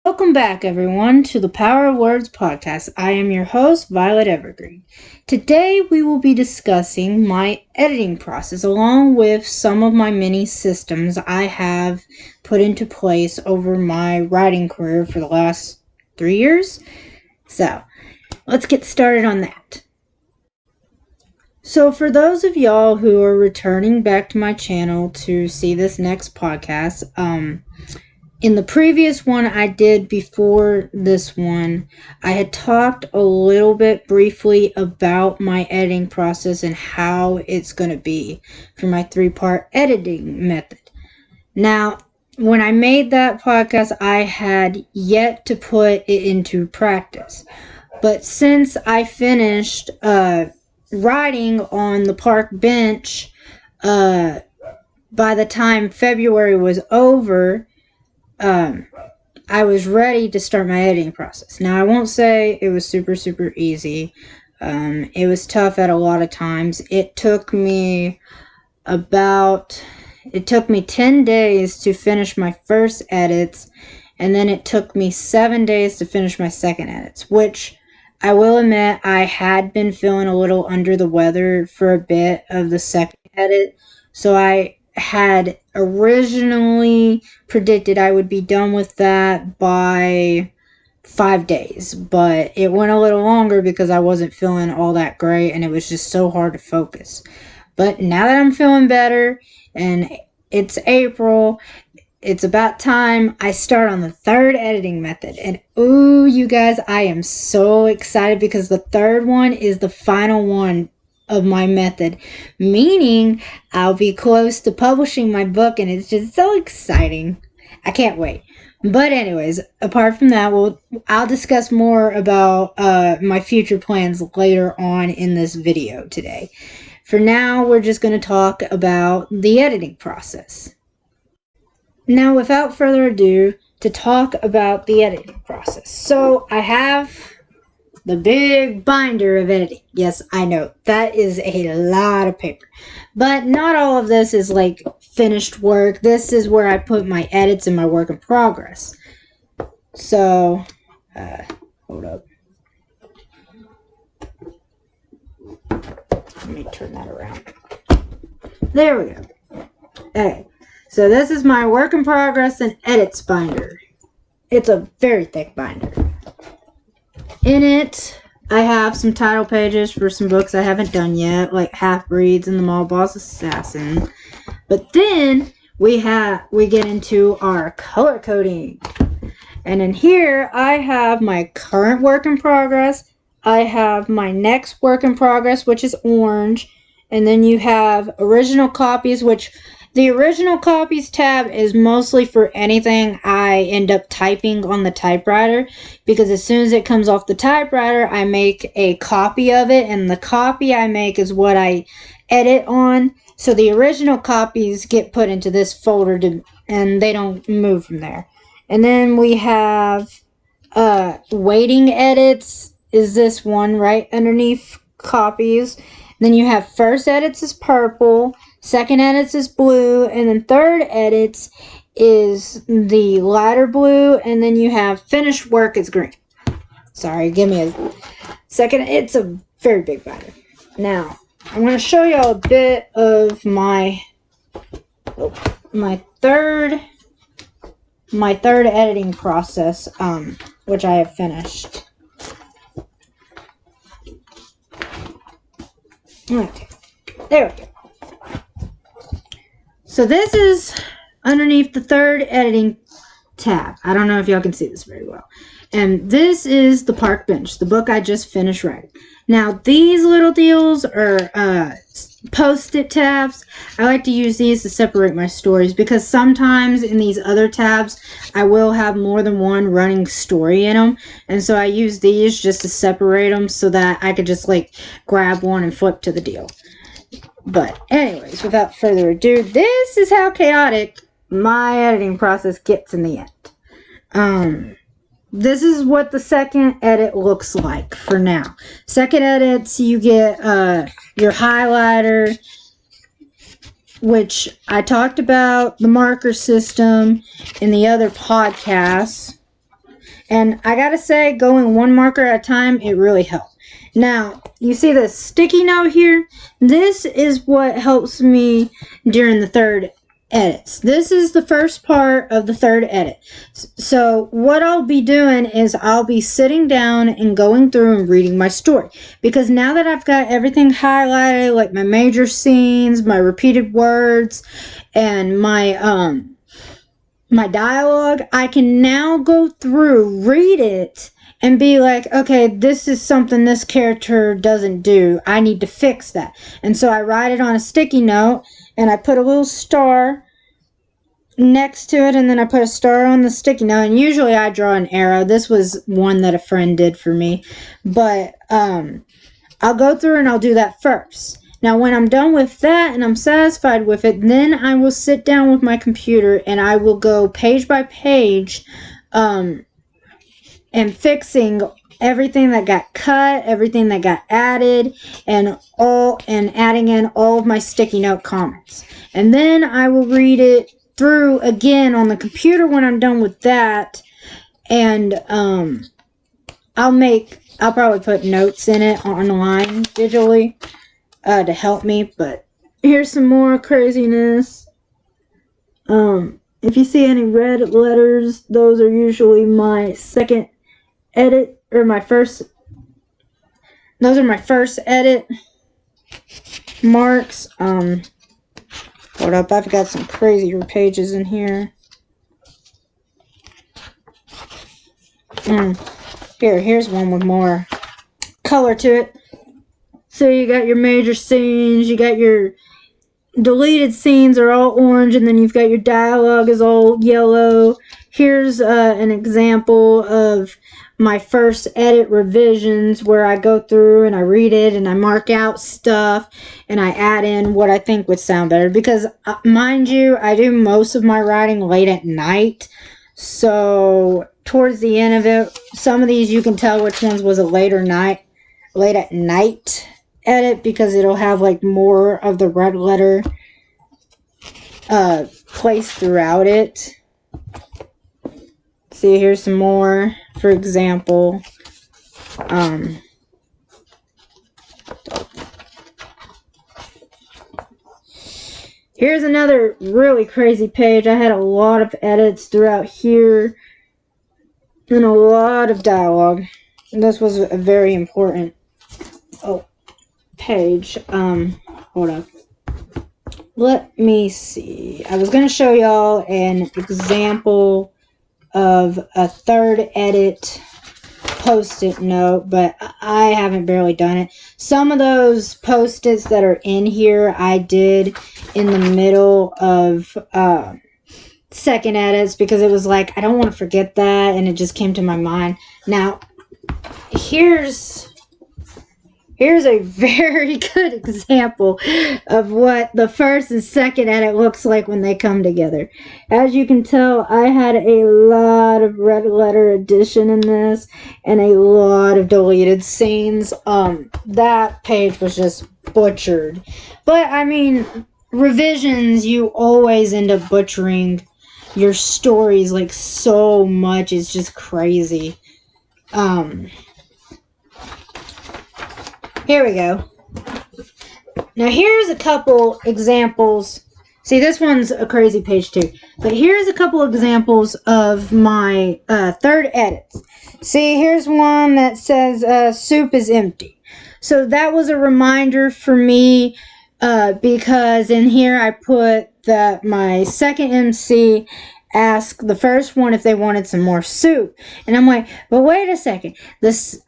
Welcome back, everyone, to the Power of Words podcast. I am your host, Violet Evergreen. Today, we will be discussing my editing process along with some of my many systems I have put into place over my writing career for the last 3 years. So, let's get started on that. So, for those of y'all who are returning back to my channel to see this next podcast, in the previous one I did before this one, I had talked a little bit briefly about my editing process and how it's going to be for my 3-part editing method. Now, when I made that podcast, I had yet to put it into practice. But since I finished writing on the park bench by the time February was over, I was ready to start my editing process. Now, I won't say it was super easy. It was tough at a lot of times. It took me 10 days to finish my first edits, and then it took me 7 days to finish my second edits, which I will admit I had been feeling a little under the weather for a bit of the second edit, so I had originally predicted I would be done with that by 5 days, but it went a little longer because I wasn't feeling all that great and it was just so hard to focus. But now that I'm feeling better and it's April, it's about time I start on the third editing method. And ooh, you guys, I am so excited because the third one is the final one of my method, meaning I'll be close to publishing my book, and it's just so exciting. I can't wait. But anyways, apart from that, I'll discuss more about my future plans later on in this video today. For now, we're just going to talk about the editing process. Now, without further ado, to talk about the editing process. So, I have the big binder of editing. Yes, I know, that is a lot of paper. But not all of this is like finished work. This is where I put my edits and my work in progress. So, hold up. Let me turn that around. There we go. Okay, so this is my work in progress and edits binder. It's a very thick binder. In it, I have some title pages for some books I haven't done yet, like Half-Breeds and the Mall Boss Assassin. But then we get into our color coding. And in here, I have my current work in progress. I have my next work in progress, which is orange. And then you have original copies, which the original copies tab is mostly for anything I end up typing on the typewriter, because as soon as it comes off the typewriter, I make a copy of it, and the copy I make is what I edit on. So the original copies get put into this folder and they don't move from there. And then we have waiting edits is this one right underneath copies. Then you have first edits is purple, second edits is blue, and then third edits is the lighter blue, and then you have finished work is green. Sorry, give me a second. It's a very big binder. Now, I'm going to show y'all a bit of my third editing process, which I have finished. Okay, there we go. So this is underneath the third editing tab. I don't know if y'all can see this very well. And this is the Park Bench, the book I just finished writing. Now, these little deals are post-it tabs. I like to use these to separate my stories, because sometimes in these other tabs, I will have more than one running story in them. And so I use these just to separate them so that I could just like grab one and flip to the deal. But anyways, without further ado, this is how chaotic my editing process gets in the end. This is what the second edit looks like for now. Second edits, you get your highlighter, which I talked about the marker system in the other podcasts. And I gotta say, going one marker at a time, it really helped. Now, you see the sticky note here? This is what helps me during the third edits. This is the first part of the third edit. So what I'll be doing is I'll be sitting down and going through and reading my story. Because now that I've got everything highlighted, like my major scenes, my repeated words, and my dialogue, I can now go through, read it, and be like, okay, this is something this character doesn't do. I need to fix that. And so I write it on a sticky note, and I put a little star next to it, and then I put a star on the sticky note, and usually I draw an arrow. This was one that a friend did for me. But I'll go through and I'll do that first. Now, when I'm done with that and I'm satisfied with it, then I will sit down with my computer and I will go page by page and fixing everything that got cut, everything that got added, and adding in all of my sticky note comments. And then I will read it through again on the computer when I'm done with that, and I'll probably put notes in it online digitally to help me. But here's some more craziness. If you see any red letters, those are usually my second edit, or my first. Those are my first edit marks. Hold up, I've got some crazier pages in here. Here's one with more color to it. So you got your major scenes, you got your deleted scenes are all orange, and then you've got your dialogue is all yellow. Here's an example of my first edit revisions, where I go through and I read it and I mark out stuff and I add in what I think would sound better. Because mind you, I do most of my writing late at night, so towards the end of it, some of these you can tell which ones was a late at night edit, because it'll have like more of the red letter placed throughout it. See, here's some more. For example, here's another really crazy page. I had a lot of edits throughout here and a lot of dialogue. And this was a very important page. Hold up. Let me see. I was going to show y'all an example of a third edit post-it note, but I haven't barely done it. Some of those post-its that are in here I did in the middle of second edits, because it was like, I don't want to forget that, and it just came to my mind. Now, here's a very good example of what the first and second edit looks like when they come together. As you can tell, I had a lot of red letter addition in this and a lot of deleted scenes. That page was just butchered. But, I mean, revisions, you always end up butchering your stories like so much. It's just crazy. Here we go. Now here's a couple examples. See, this one's a crazy page too. But here's a couple examples of my third edits. See, here's one that says soup is empty. So that was a reminder for me, because in here I put that my second MC asked the first one if they wanted some more soup. And I'm like, but wait a second.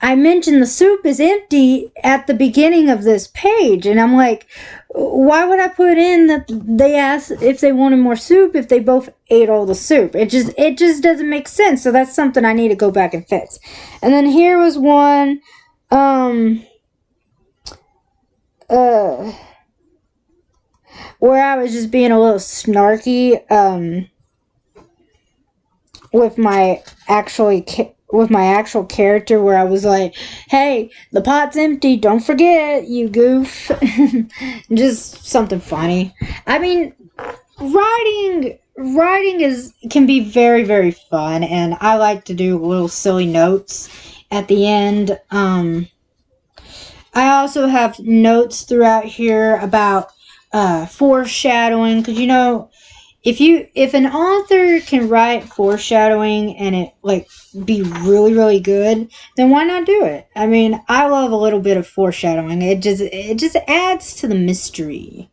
I mentioned the soup is empty at the beginning of this page. And I'm like, why would I put in that they asked if they wanted more soup if they both ate all the soup? It just doesn't make sense. So that's something I need to go back and fix. And then here was one, where I was just being a little snarky, with my actual character, where I was like, hey, the pot's empty, don't forget, you goof. Just something funny. I mean, writing can be very, very fun, and I like to do little silly notes at the end. I also have notes throughout here about foreshadowing, because if an author can write foreshadowing and it be really, really good, then why not do it? I mean, I love a little bit of foreshadowing. It just adds to the mystery.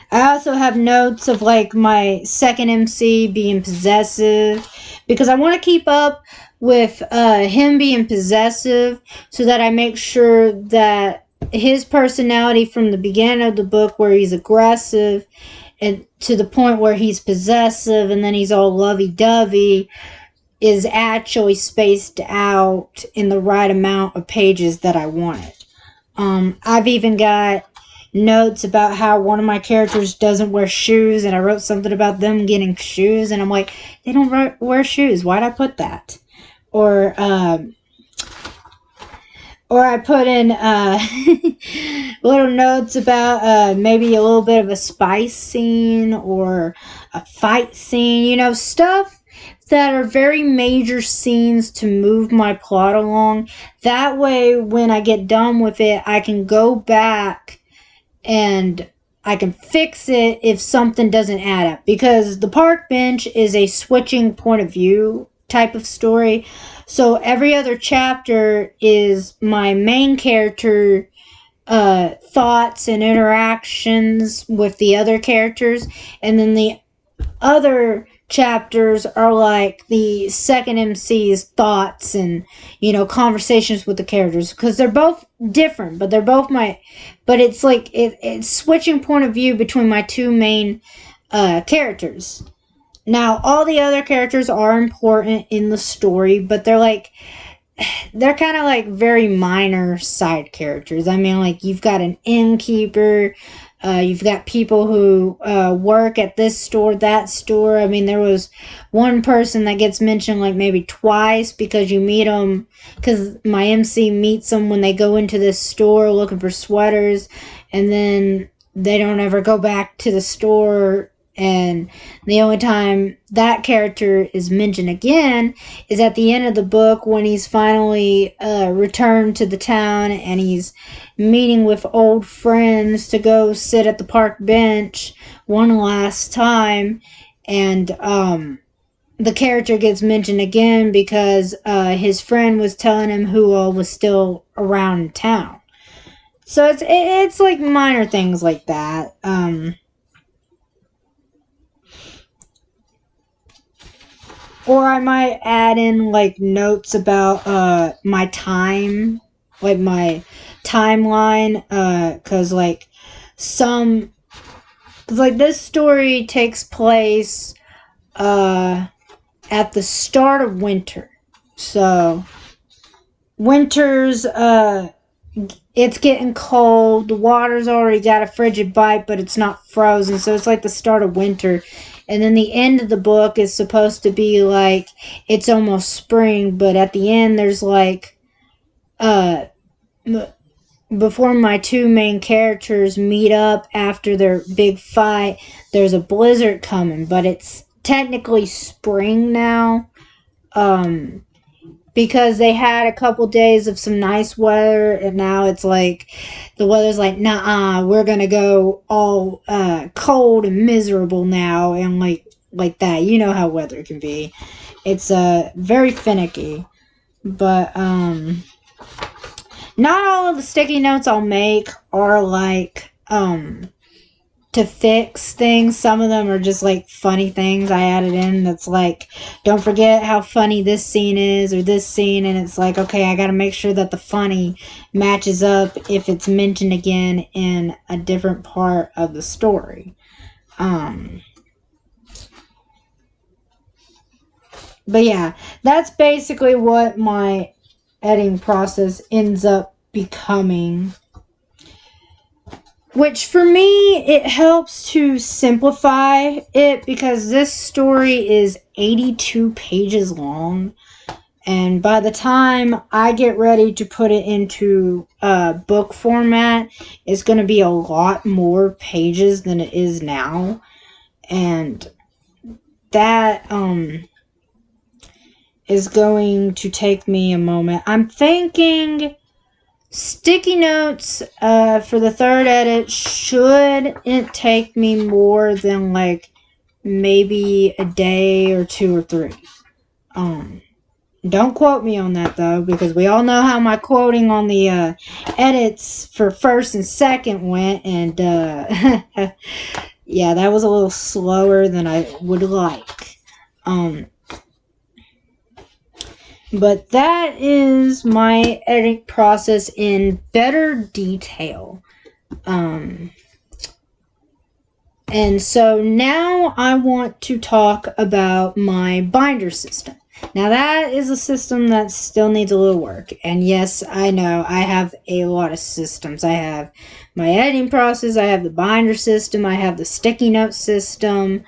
I also have notes of my second MC being possessive, because I want to keep up with him being possessive, so that I make sure that his personality from the beginning of the book, where he's aggressive and to the point where he's possessive and then he's all lovey-dovey, is actually spaced out in the right amount of pages that I wanted. I've even got notes about how one of my characters doesn't wear shoes, and I wrote something about them getting shoes, and I'm like, they don't wear shoes. Why'd I put that? Or I put in little notes about maybe a little bit of a spice scene or a fight scene, stuff that are very major scenes to move my plot along. That way, when I get done with it, I can go back and I can fix it if something doesn't add up. Because the park bench is a switching point of view type of story. So every other chapter is my main character thoughts and interactions with the other characters, and then the other chapters are like the second MC's thoughts and conversations with the characters, because they're both different, but it's it's switching point of view between my two main characters. Now, all the other characters are important in the story, but they're kind of very minor side characters. I mean, you've got an innkeeper, you've got people who work at this store, that store. I mean, there was one person that gets mentioned maybe twice, because you meet them, because my MC meets them when they go into this store looking for sweaters, and then they don't ever go back to the store. And the only time that character is mentioned again is at the end of the book, when he's finally returned to the town and he's meeting with old friends to go sit at the park bench one last time. And the character gets mentioned again because his friend was telling him who all was still around town. So it's minor things like that. Or I might add in notes about my time, my timeline, because this story takes place at the start of winter. So winter's it's getting cold, the water's already got a frigid bite, but it's not frozen, so it's the start of winter. And then the end of the book is supposed to be it's almost spring, but at the end there's before my two main characters meet up after their big fight, there's a blizzard coming, but it's technically spring now. Because they had a couple days of some nice weather, and now it's the weather's nah, we're gonna go all cold and miserable now, and like that. You know how weather can be. It's very finicky. But not all of the sticky notes I'll make are to fix things. Some of them are just funny things I added in, that's don't forget how funny this scene is, or this scene, and it's okay, I gotta make sure that the funny matches up if it's mentioned again in a different part of the story. But yeah, that's basically what my editing process ends up becoming. Which, for me, it helps to simplify it, because this story is 82 pages long. And by the time I get ready to put it into book format, it's going to be a lot more pages than it is now. and that is going to take me a moment. I'm thinking sticky notes for the third edit shouldn't take me more than like maybe a day or 2 or 3. Don't quote me on that though, because we all know how my quoting on the edits for first and second went, and yeah, that was a little slower than I would like. But that is my editing process in better detail. And so now I want to talk about my binder system. Now that is a system that still needs a little work. And yes, I know I have a lot of systems. I have my editing process, I have the binder system, I have the sticky note system.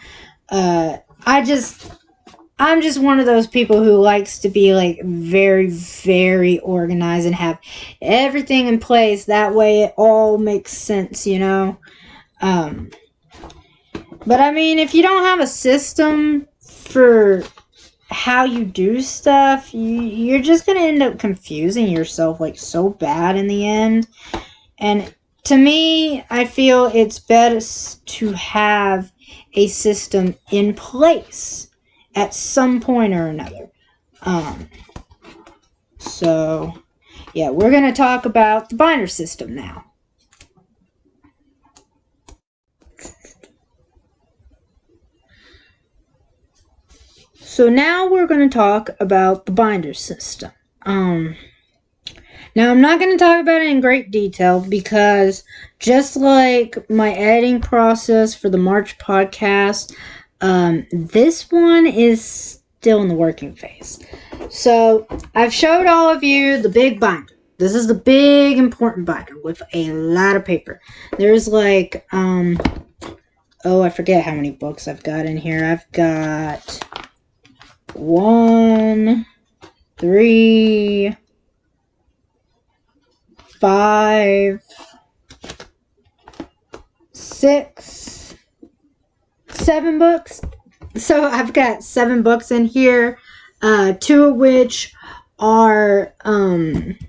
I'm just one of those people who likes to be like very, very organized and have everything in place. That way it all makes sense, you know? But I mean, if you don't have a system for how you do stuff, you're just going to end up confusing yourself like so bad in the end. And to me, I feel it's best to have a system in place at some point or another. So, yeah, we're going to talk about the binder system now. So now we're going to talk about the binder system. Now I'm not going to talk about it in great detail because just like my editing process for the March podcast, this one is still in the working phase. So I've showed all of you the big binder. This is the big important binder with a lot of paper. There's like, I forget how many books I've got in here. I've got 1, 3, 5, 6, 7 books. So I've got 7 books in here, 2 of which are, I've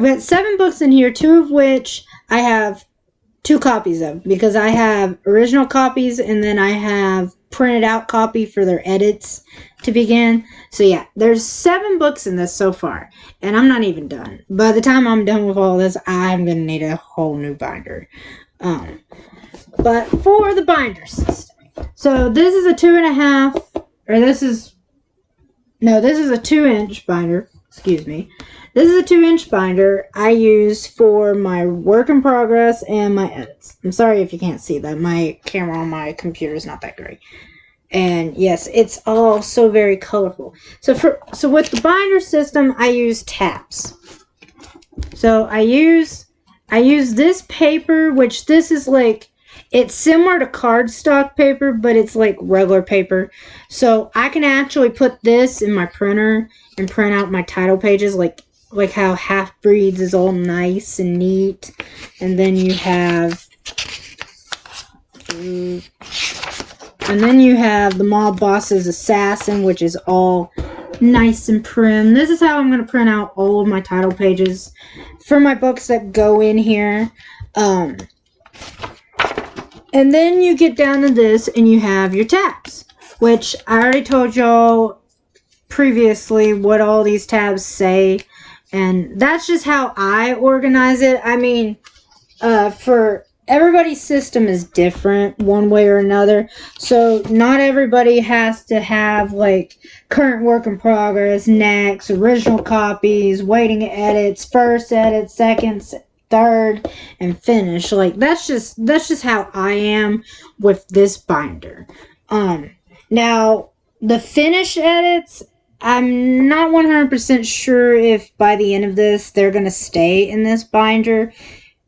got 7 books in here, 2 of which I have 2 copies of, because I have original copies and then I have printed out copy for their edits to begin. So yeah, there's 7 books in this so far, and I'm not even done. By the time I'm done with all this, I'm gonna need a whole new binder. But for the binder system, so this is a 2.5, or this is a 2-inch binder. Excuse me. This is a 2-inch binder I use for my work in progress and my edits. I'm sorry if you can't see that. My camera on my computer is not that great. And yes, it's all so very colorful. So with the binder system, I use tabs. So I use this paper, which this is like, it's similar to cardstock paper, but it's like regular paper. So I can actually put this in my printer and print out my title pages, like how Half Breeds is all nice and neat. And then you have the Mob Boss's Assassin, which is all nice and prim. This is how I'm going to print out all of my title pages for my books that go in here. And then you get down to this and you have your tabs, which I already told y'all previously what all these tabs say. And that's just how I organize it. I mean, for everybody's system is different one way or another. So not everybody has to have like current work in progress, next, original copies, waiting edits, first edit, second, third, and finish. Like that's just how I am with this binder. Now the finish edits, I'm not 100% sure if by the end of this they're gonna stay in this binder,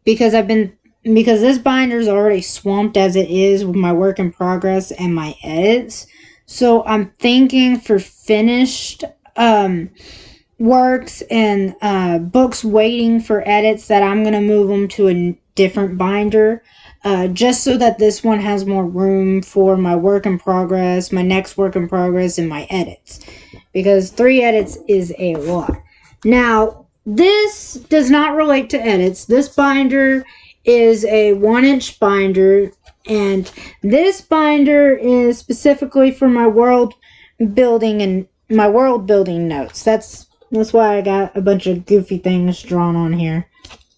because this binder is already swamped as it is with my work in progress and my edits. So I'm thinking for finished works and books waiting for edits that I'm going to move them to a different binder. just so that this one has more room for my work in progress, my next work in progress, and my edits. Because 3 edits is a lot. Now, this does not relate to edits. This binder is a 1-inch binder, and this binder is specifically for my world building and my world building notes. That's why I got a bunch of goofy things drawn on here.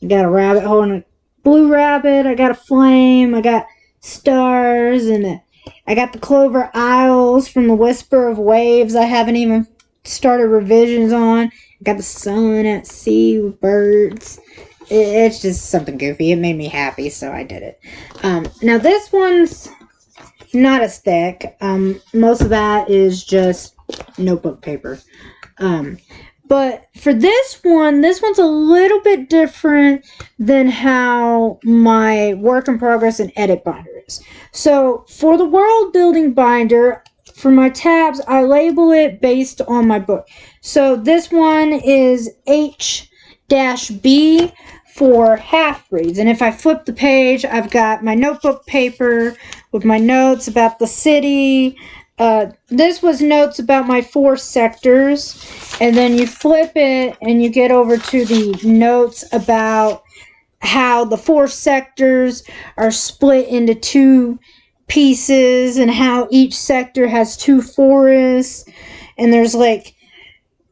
I got a rabbit holding a blue rabbit. I got a flame. I got stars, and I got the Clover Isles from the Whisper of Waves. I haven't even started revisions on. I got the sun at sea with birds. It's just something goofy. It made me happy, so I did it. Now this one's not as thick. Most of that is just notebook paper. But for this one's a little bit different than how my work in progress and edit binder is. So for the world building binder, for my tabs, I label it based on my book. So this one is H-B for half-breeds. And if I flip the page, I've got my notebook paper with my notes about the city. This was notes about my 4 sectors. And then you flip it and you get over to the notes about how the 4 sectors are split into 2 pieces and how each sector has 2 forests, and there's like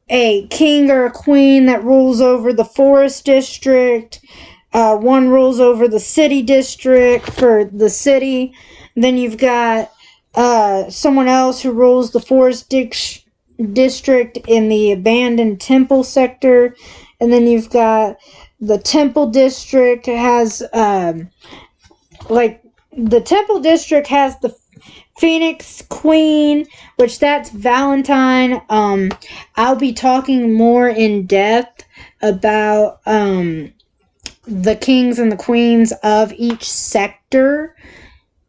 a king or a queen that rules over the forest district. One rules over the city district for the city. Then you've got someone else who rules the forest district in the abandoned temple sector. And then you've got the temple district has the temple district has the Phoenix Queen, which that's Valentine. I'll be talking more in depth about the kings and the queens of each sector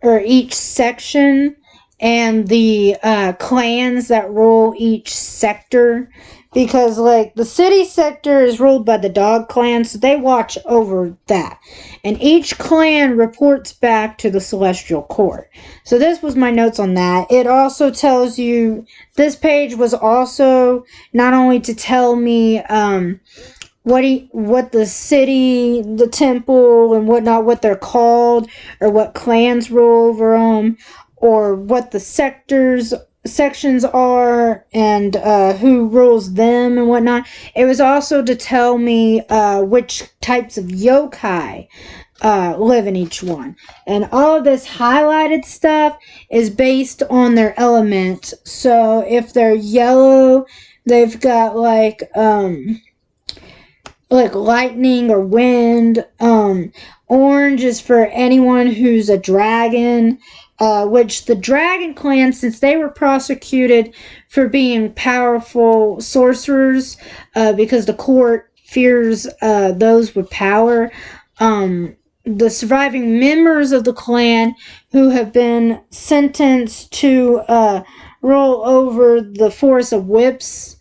or each section, and the clans that rule each sector. Because, like, the city sector is ruled by the dog clan, so they watch over that. And each clan reports back to the celestial court. So this was my notes on that. It also tells you, this page was also not only to tell me what the city, the temple, and whatnot, what they're called, or what clans rule over them, or what the sections are, and who rules them and whatnot. It was also to tell me which types of yokai live in each one. And all of this highlighted stuff is based on their element. So if they're yellow, they've got like lightning or wind. Orange is for anyone who's a dragon. Which the Dragon Clan, since they were prosecuted for being powerful sorcerers, because the court fears those with power, the surviving members of the clan who have been sentenced to rule over the Forest of Wisps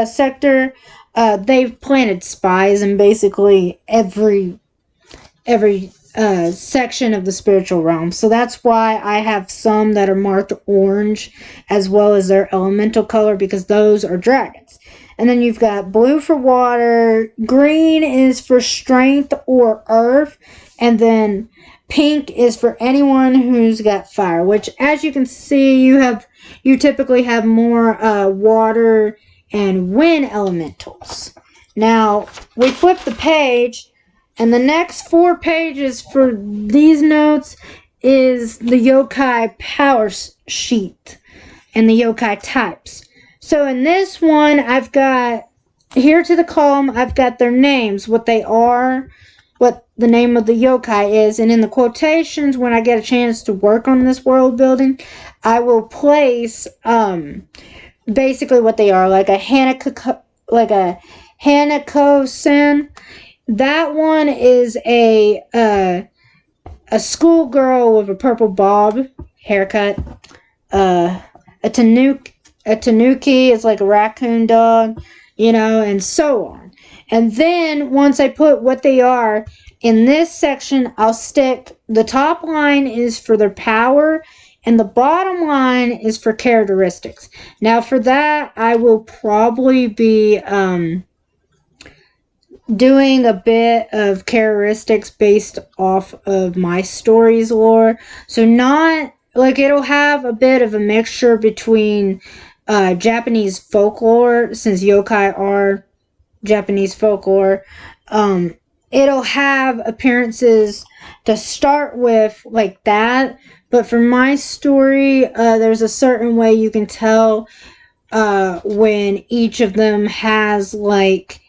sector, they've planted spies in basically every section of the spiritual realm. So that's why I have some that are marked orange as well as their elemental color, because those are dragons. And then you've got blue for water, green is for strength or earth, and then pink is for anyone who's got fire, which, as you can see, you typically have more water and wind elementals. Now we flip the page, and the next 4 pages for these notes is the yokai power sheet and the yokai types. So in this one, I've got, here to the column, I've got their names, what they are, what the name of the yokai is, and in the quotations, when I get a chance to work on this world building, I will place basically what they are, like a Hanako-sen. That one is a schoolgirl with a purple bob haircut. A tanuki is like a raccoon dog, and so on. And then once I put what they are, in this section, I'll stick, the top line is for their power, and the bottom line is for characteristics. Now for that, I will probably be doing a bit of characteristics based off of my story's lore. So not, like, it'll have a bit of a mixture between Japanese folklore, since yokai are Japanese folklore. It'll have appearances to start with like that, but for my story, there's a certain way you can tell when each of them has like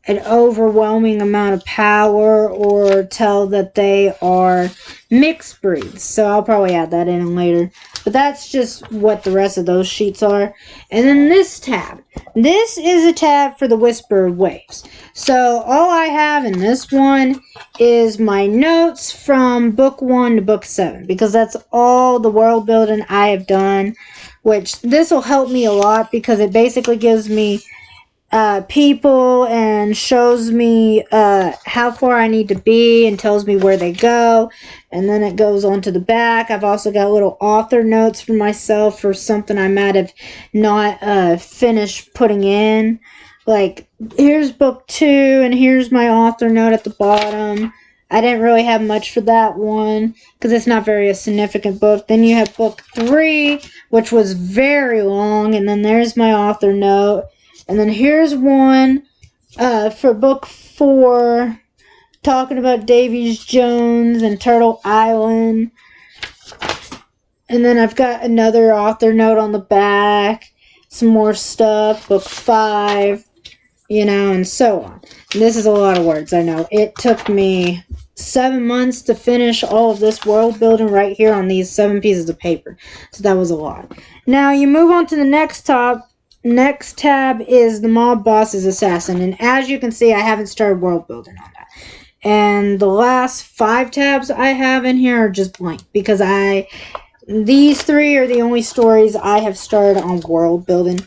an overwhelming amount of power, or tell that they are mixed breeds. So I'll probably add that in later. But that's just what the rest of those sheets are. And then this tab. This is a tab for the Whisper of Waves. So all I have in this one is my notes from book 1 to book 7. Because that's all the world building I have done. Which this will help me a lot because it basically gives me people and shows me how far I need to be and tells me where they go, and then it goes on to the back. I've also got little author notes for myself for something I might have not finished putting in, like here's book 2 and here's my author note at the bottom. I didn't really have much for that one because it's not very a significant book. Then you have book 3, which was very long, and then there's my author note. And then here's one for book 4, talking about Davies Jones and Turtle Island. And then I've got another author note on the back, some more stuff, book 5, you know, and so on. And this is a lot of words, I know. It took me 7 months to finish all of this world building right here on these 7 pieces of paper. So that was a lot. Now you move on to the next tab is the mob boss's assassin, and as you can see, I haven't started world building on that. And the last 5 tabs I have in here are just blank because these 3 are the only stories I have started on world building.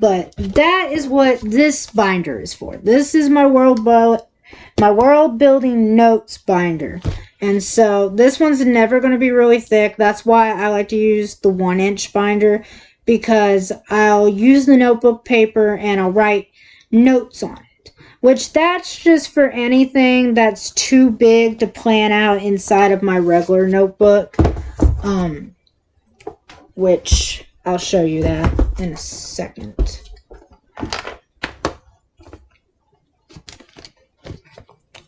But that is what this binder is for. This is my world building notes binder. And so this one's never going to be really thick. That's why I like to use the 1-inch binder, because I'll use the notebook paper and I'll write notes on it. Which that's just for anything that's too big to plan out inside of my regular notebook. Which I'll show you that in a second.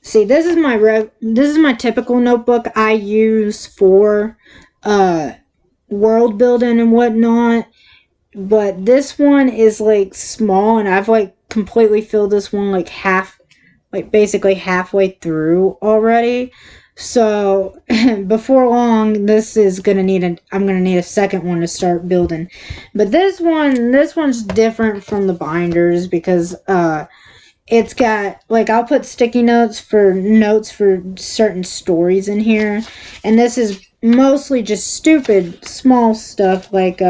See, this is my typical notebook I use for world building and whatnot. But this one is like small, and I've like completely filled this one like basically halfway through already. So before long, I'm gonna need a second one to start building. But this one's different from the binders because it's got, like, I'll put sticky notes for certain stories in here, and this is mostly just stupid small stuff like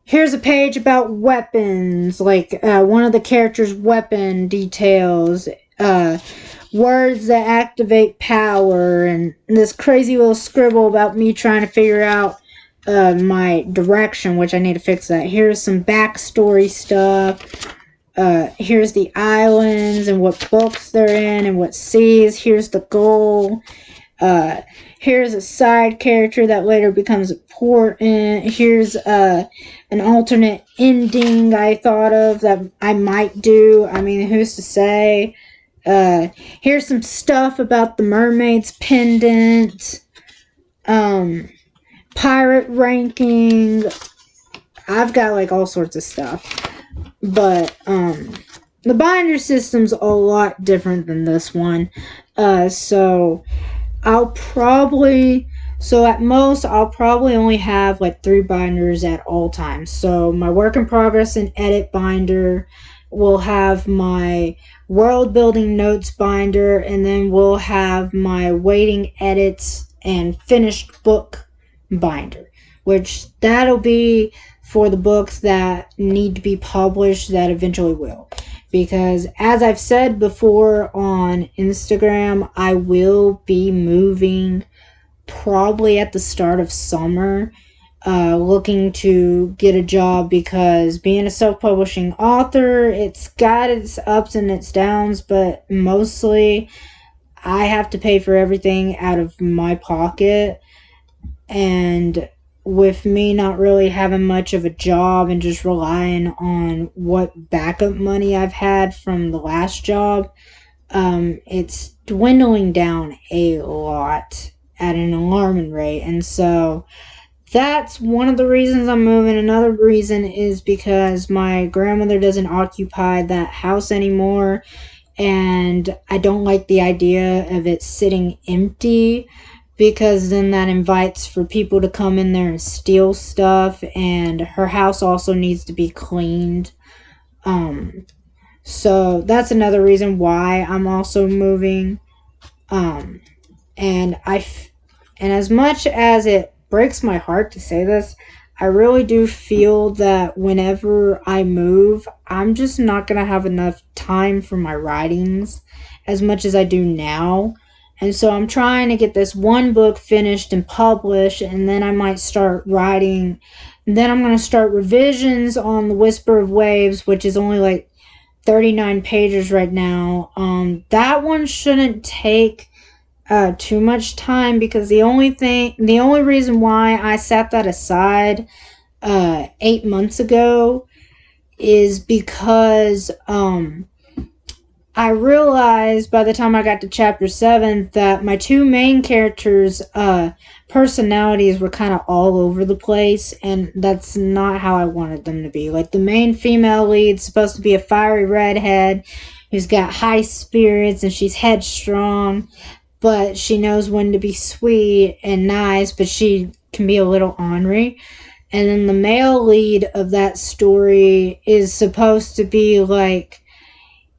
here's a page about weapons, like one of the characters' weapon details, words that activate power, and this crazy little scribble about me trying to figure out my direction, which I need to fix that. Here's some backstory stuff. Here's the islands and what books they're in and what seas. Here's the goal. Here's a side character that later becomes important. Here's an alternate ending I thought of that I might do. I mean, who's to say? Here's some stuff about the mermaid's pendant. Pirate ranking. I've got like all sorts of stuff. But the binder system's a lot different than this one. So at most I'll probably only have like 3 binders at all times. So my work in progress and edit binder will have my world building notes binder, and then we'll have my waiting edits and finished book binder, which that'll be for the books that need to be published that eventually will. because, as I've said before on Instagram, I will be moving probably at the start of summer, looking to get a job, because being a self-publishing author, it's got its ups and its downs, but mostly I have to pay for everything out of my pocket. And with me not really having much of a job and just relying on what backup money I've had from the last job, it's dwindling down a lot at an alarming rate. And so that's one of the reasons I'm moving. Another reason is because my grandmother doesn't occupy that house anymore, and I don't like the idea of it sitting empty, because then that invites for people to come in there and steal stuff, and her house also needs to be cleaned. So that's another reason why I'm also moving. And and as much as it breaks my heart to say this, I really do feel that whenever I move, I'm just not going to have enough time for my writings as much as I do now. And so I'm trying to get this one book finished and published, and then I might start writing. And then I'm going to start revisions on The Whisper of Waves, which is only like 39 pages right now. That one shouldn't take too much time, because the only reason why I set that aside 8 months ago is because I realized by the time I got to chapter 7 that my two main characters' personalities were kind of all over the place, and that's not how I wanted them to be. Like, the main female lead's supposed to be a fiery redhead who's got high spirits, and she's headstrong, but she knows when to be sweet and nice, but she can be a little ornery. And then the male lead of that story is supposed to be like,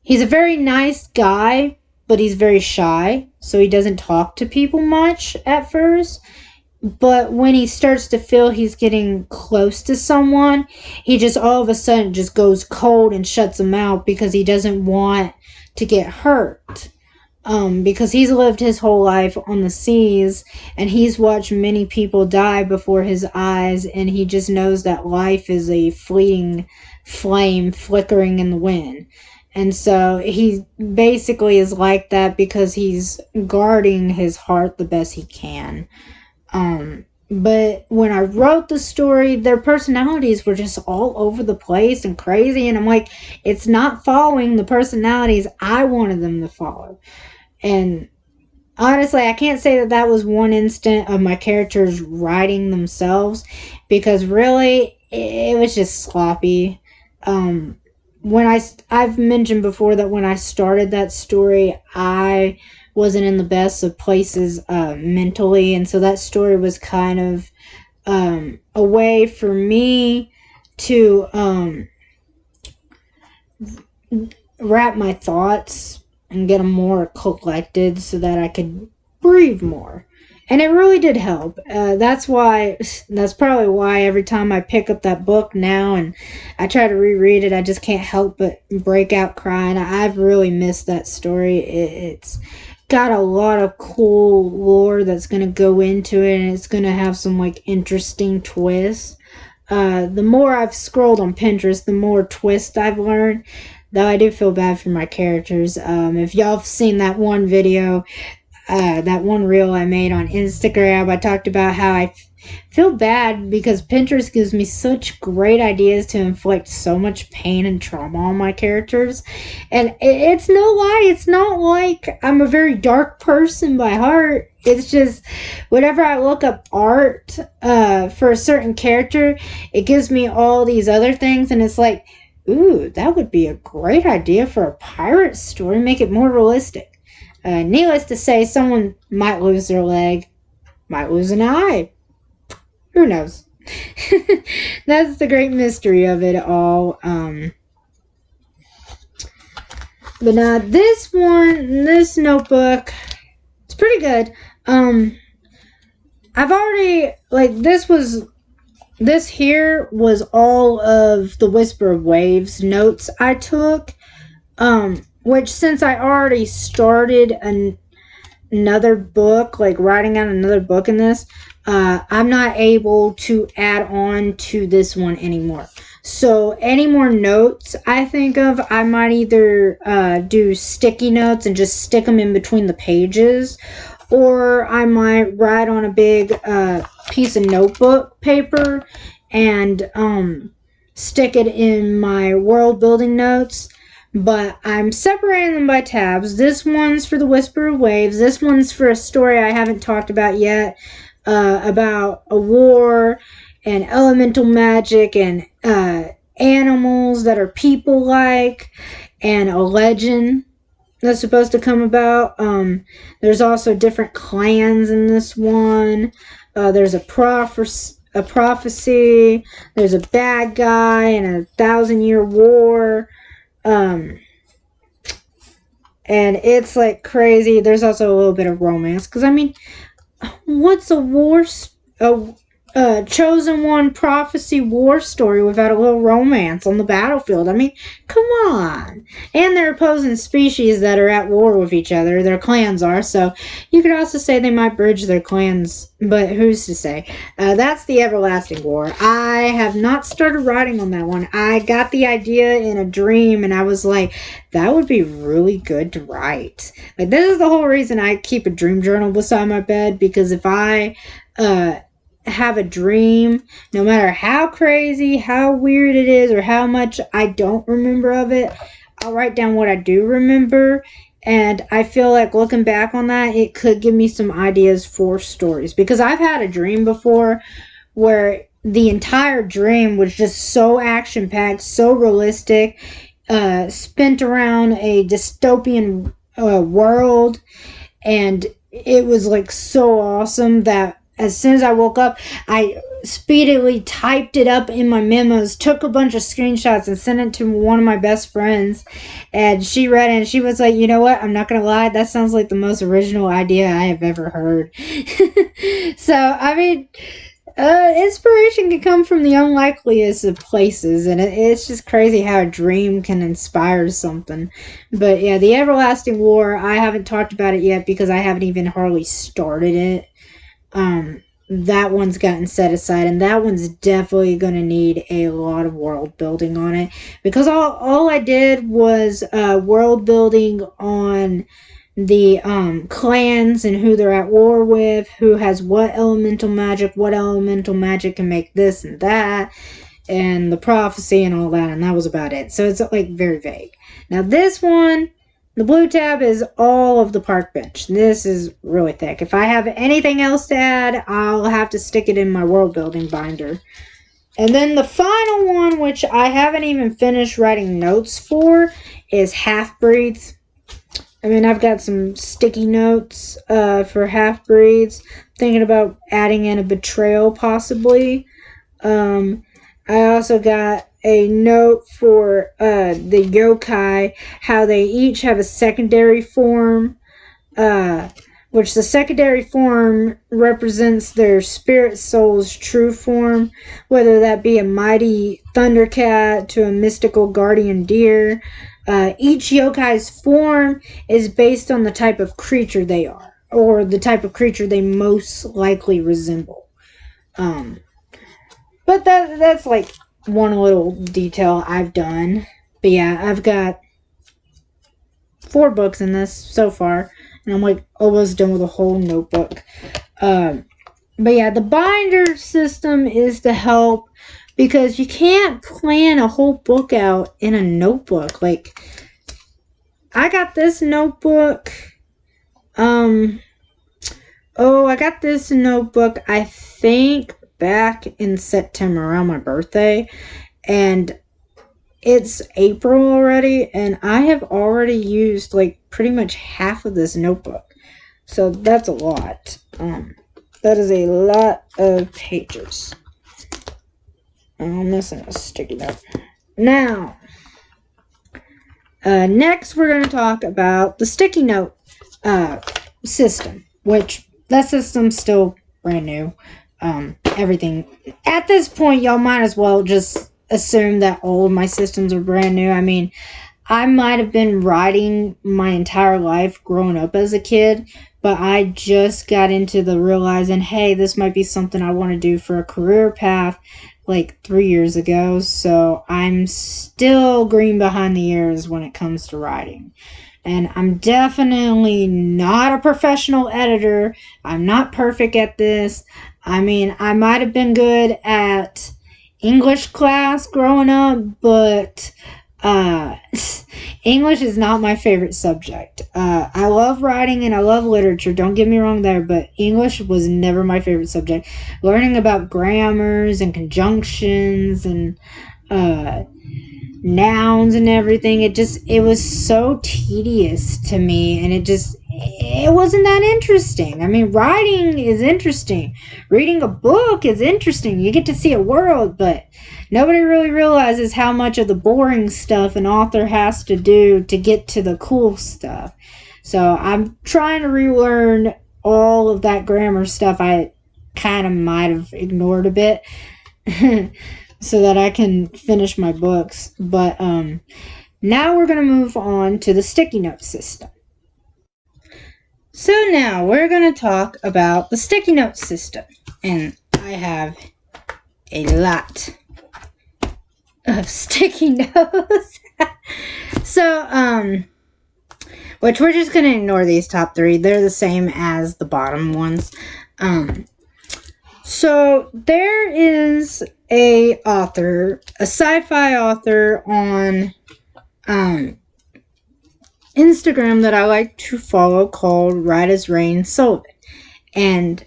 he's a very nice guy, but he's very shy, so he doesn't talk to people much at first. But when he starts to feel he's getting close to someone, he just all of a sudden just goes cold and shuts them out, because he doesn't want to get hurt. Because he's lived his whole life on the seas, and he's watched many people die before his eyes, and he just knows that life is a fleeting flame flickering in the wind. And so he basically is like that because he's guarding his heart the best he can. But when I wrote the story, their personalities were just all over the place and crazy, and I'm like, it's not following the personalities I wanted them to follow. And honestly, I can't say that that was one instant of my characters writing themselves, because really, it was just sloppy. I've mentioned before that when I started that story, I wasn't in the best of places mentally, and so that story was kind of a way for me to wrap my thoughts and get them more collected so that I could breathe more. And it really did help. That's probably why every time I pick up that book now and I try to reread it, I just can't help but break out crying. I've really missed that story. It's got a lot of cool lore that's going to go into it, and it's going to have some like interesting twists. The more I've scrolled on Pinterest, the more twists I've learned. Though I do feel bad for my characters. If y'all have seen that one video, that one reel I made on Instagram, I talked about how I feel bad because Pinterest gives me such great ideas to inflict so much pain and trauma on my characters. And it's no lie, it's not like I'm a very dark person by heart. It's just whenever I look up art for a certain character, it gives me all these other things, and it's like, ooh, that would be a great idea for a pirate story, make it more realistic. Needless to say, someone might lose their leg, might lose an eye. Who knows? That's the great mystery of it all. But now this notebook, it's pretty good. I've already, this here was all of the Whisper of Waves notes I took. Which, since I already started another book, like writing out another book in this, I'm not able to add on to this one anymore. So any more notes I think of, I might either do sticky notes and just stick them in between the pages, or I might write on a big piece of notebook paper and stick it in my world building notes. But I'm separating them by tabs. This one's for the Whisper of Waves. This one's for a story I haven't talked about yet, about a war and elemental magic and animals that are people-like, and a legend that's supposed to come about. There's also different clans in this one. There's a prophecy. There's a bad guy and a 1,000-year war. And it's like crazy. There's also a little bit of romance, because I mean, what's a chosen one prophecy war story without a little romance on the battlefield? I mean, come on. And they're opposing species that are at war with each other. Their clans are, so you could also say they might bridge their clans, but who's to say? That's the Everlasting War. I have not started writing on that one. I got the idea in a dream, and I was like, that would be really good to write. Like, this is the whole reason I keep a dream journal beside my bed, because if I have a dream, no matter how crazy, how weird it is, or how much I don't remember of it, I'll write down what I do remember. And I feel like looking back on that, it could give me some ideas for stories, because I've had a dream before where the entire dream was just so action-packed, so realistic, spent around a dystopian world, and it was like so awesome that as soon as I woke up, I speedily typed it up in my memos, took a bunch of screenshots, and sent it to one of my best friends. And she read it, and she was like, you know what? I'm not going to lie. That sounds like the most original idea I have ever heard. So, I mean, inspiration can come from the unlikeliest of places, and it's just crazy how a dream can inspire something. But yeah, the Everlasting War, I haven't talked about it yet because I haven't even hardly started it. That one's gotten set aside, and that one's definitely going to need a lot of world building on it, because all I did was world building on the clans and who they're at war with, who has what elemental magic can make this and that, and the prophecy and all that, and that was about it. So it's like very vague. Now this one, the blue tab, is all of the park bench. This is really thick. If I have anything else to add, I'll have to stick it in my world building binder. And then the final one, which I haven't even finished writing notes for, is half-breeds. I mean, I've got some sticky notes for half-breeds. Thinking about adding in a betrayal, possibly. I also got a note for the yokai, how they each have a secondary form, which the secondary form represents their spirit soul's true form, whether that be a mighty thundercat to a mystical guardian deer. Each yokai's form is based on the type of creature they are, or the type of creature they most likely resemble. But that's like one little detail I've done. But yeah, I've got 4 books in this so far, and I'm like almost done with a whole notebook. But yeah, the binder system is to help, because you can't plan a whole book out in a notebook. Like, I got this notebook. I got this notebook, I think, back in September, around my birthday, and it's April already, and I have already used like pretty much half of this notebook, so that's a lot. That is a lot of pages. I'm missing a sticky note. Now, next we're going to talk about the sticky note system, which that system's still brand new. Everything at this point, y'all might as well just assume that all of my systems are brand new. I mean, I might have been writing my entire life growing up as a kid, but I just got into the realizing, hey, this might be something I want to do for a career path like 3 years ago. So I'm still green behind the ears when it comes to writing. And I'm definitely not a professional editor. I'm not perfect at this. I mean, I might have been good at English class growing up, but uh, English is not my favorite subject. I love writing and I love literature, don't get me wrong there, but English was never my favorite subject. Learning about grammars and conjunctions and uh, nouns and everything, it was so tedious to me, and it wasn't that interesting. I mean, writing is interesting, reading a book is interesting, you get to see a world, but nobody really realizes how much of the boring stuff an author has to do to get to the cool stuff. So I'm trying to relearn all of that grammar stuff I kind of might have ignored a bit. So that I can finish my books. But now we're going to move on to the sticky note system. So now we're going to talk about the sticky note system. And I have a lot of sticky notes. So, which we're just going to ignore these top three. They're the same as the bottom ones. So there is a sci-fi author on Instagram that I like to follow called Right as Rain Sullivan. And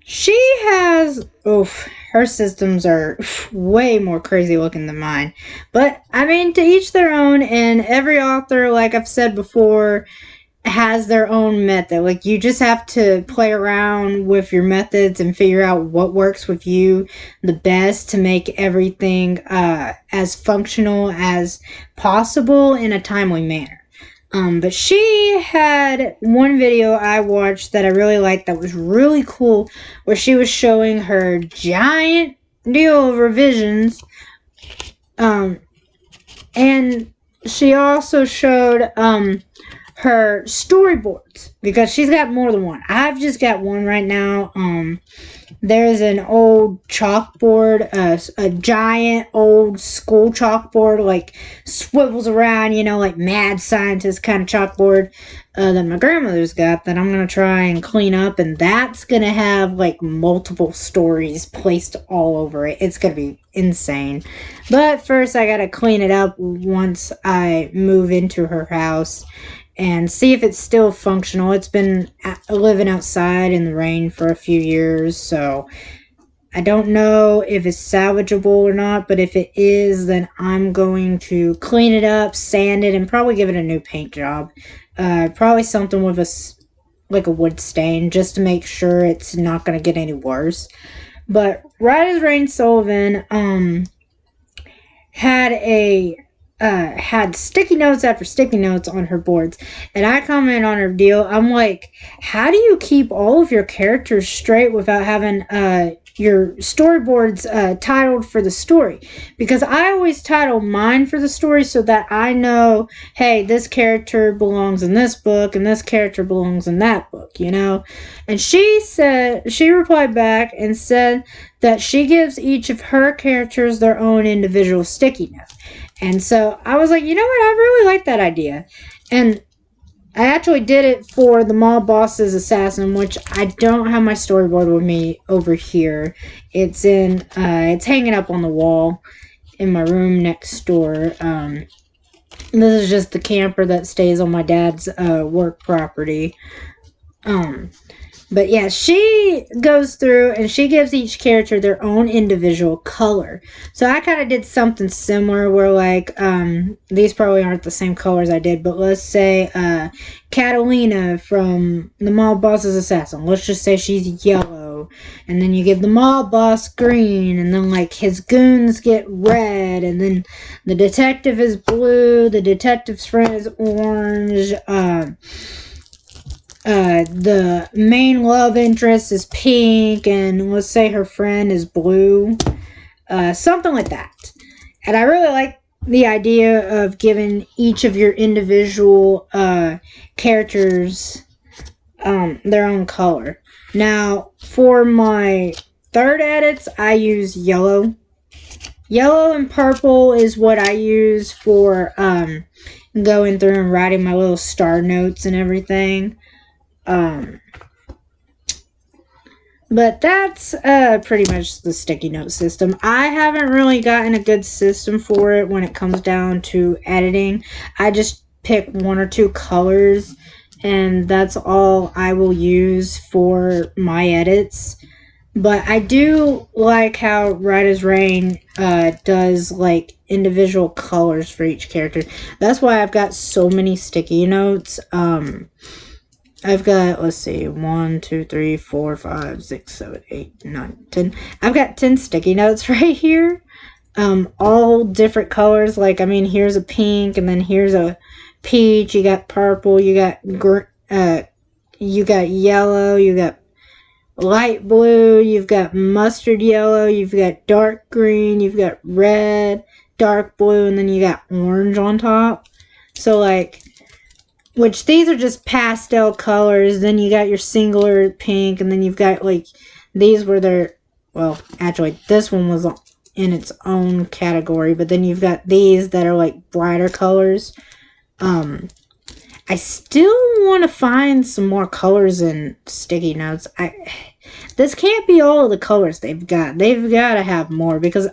she has, her systems are way more crazy looking than mine. But, I mean, to each their own, and every author, like I've said before, has their own method. Like, you just have to play around with your methods and figure out what works with you the best to make everything as functional as possible in a timely manner. But she had one video I watched that I really liked that was really cool, where she was showing her giant deal of revisions, and she also showed her storyboards, because she's got more than one. I've just got one right now. There's an old chalkboard, a giant old school chalkboard, like swivels around, like mad scientist kind of chalkboard that my grandmother's got, that I'm going to try and clean up, and that's going to have like multiple stories placed all over it. It's going to be insane. But first I got to clean it up once I move into her house and see if it's still functional. It's been living outside in the rain for a few years, so I don't know if it's salvageable or not, but if it is, then I'm going to clean it up, sand it, and probably give it a new paint job. Probably something with a wood stain, just to make sure it's not going to get any worse. But Right as Rain Sullivan had sticky notes after sticky notes on her boards, and I commented on her deal. I'm like, how do you keep all of your characters straight without having your storyboards titled for the story? Because I always title mine for the story so that I know, hey, this character belongs in this book and this character belongs in that book, And she replied back and said that she gives each of her characters their own individual sticky note. And so I was like, you know what? I really like that idea. And I actually did it for the mob boss's assassin, which I don't have my storyboard with me over here. It's hanging up on the wall in my room next door. This is just the camper that stays on my dad's work property. But yeah, she goes through and she gives each character their own individual color. So I kind of did something similar where, like, these probably aren't the same colors I did, but let's say Catalina from the mob boss's assassin. Let's just say she's yellow. And then you give the mob boss green, and then like his goons get red, and then the detective is blue, the detective's friend is orange, the main love interest is pink, and let's say her friend is blue. Something like that. And I really like the idea of giving each of your individual characters their own color. Now, for my third edits, I use yellow. Yellow and purple is what I use for going through and writing my little star notes and everything. But that's pretty much the sticky note system. I haven't really gotten a good system for it when it comes down to editing. I just pick one or two colors, and that's all I will use for my edits. But I do like how Right as Rain does like individual colors for each character. That's why I've got so many sticky notes. I've got, let's see, 1, 2, 3, 4, 5, 6, 7, 8, 9, 10. I've got 10 sticky notes right here. All different colors. Like, I mean, here's a pink, and then here's a peach. You got purple. You got yellow. You got light blue, you've got mustard yellow, you've got dark green, you've got red, dark blue, and then you got orange on top. So like, which these are just pastel colors. Then you got your singular pink, and then you've got like, these were their, well, actually this one was in its own category, but then you've got these that are like brighter colors. I still want to find some more colors in sticky notes. This can't be all of the colors they've got. They've got to have more, because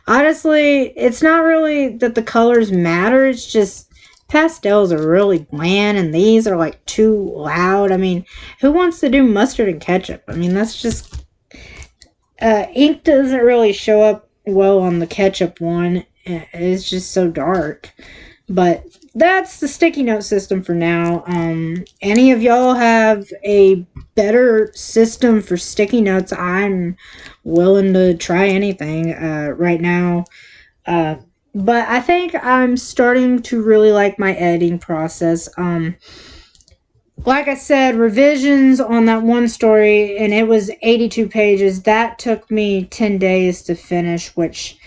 honestly, it's not really that the colors matter. It's just pastels are really bland, and these are like too loud. I mean, who wants to do mustard and ketchup? I mean, that's just ink doesn't really show up well on the ketchup one. It's just so dark. But that's the sticky note system for now. Any of y'all have a better system for sticky notes? I'm willing to try anything right now. But I think I'm starting to really like my editing process. Like I said, revisions on that one story, and it was 82 pages. That took me 10 days to finish, which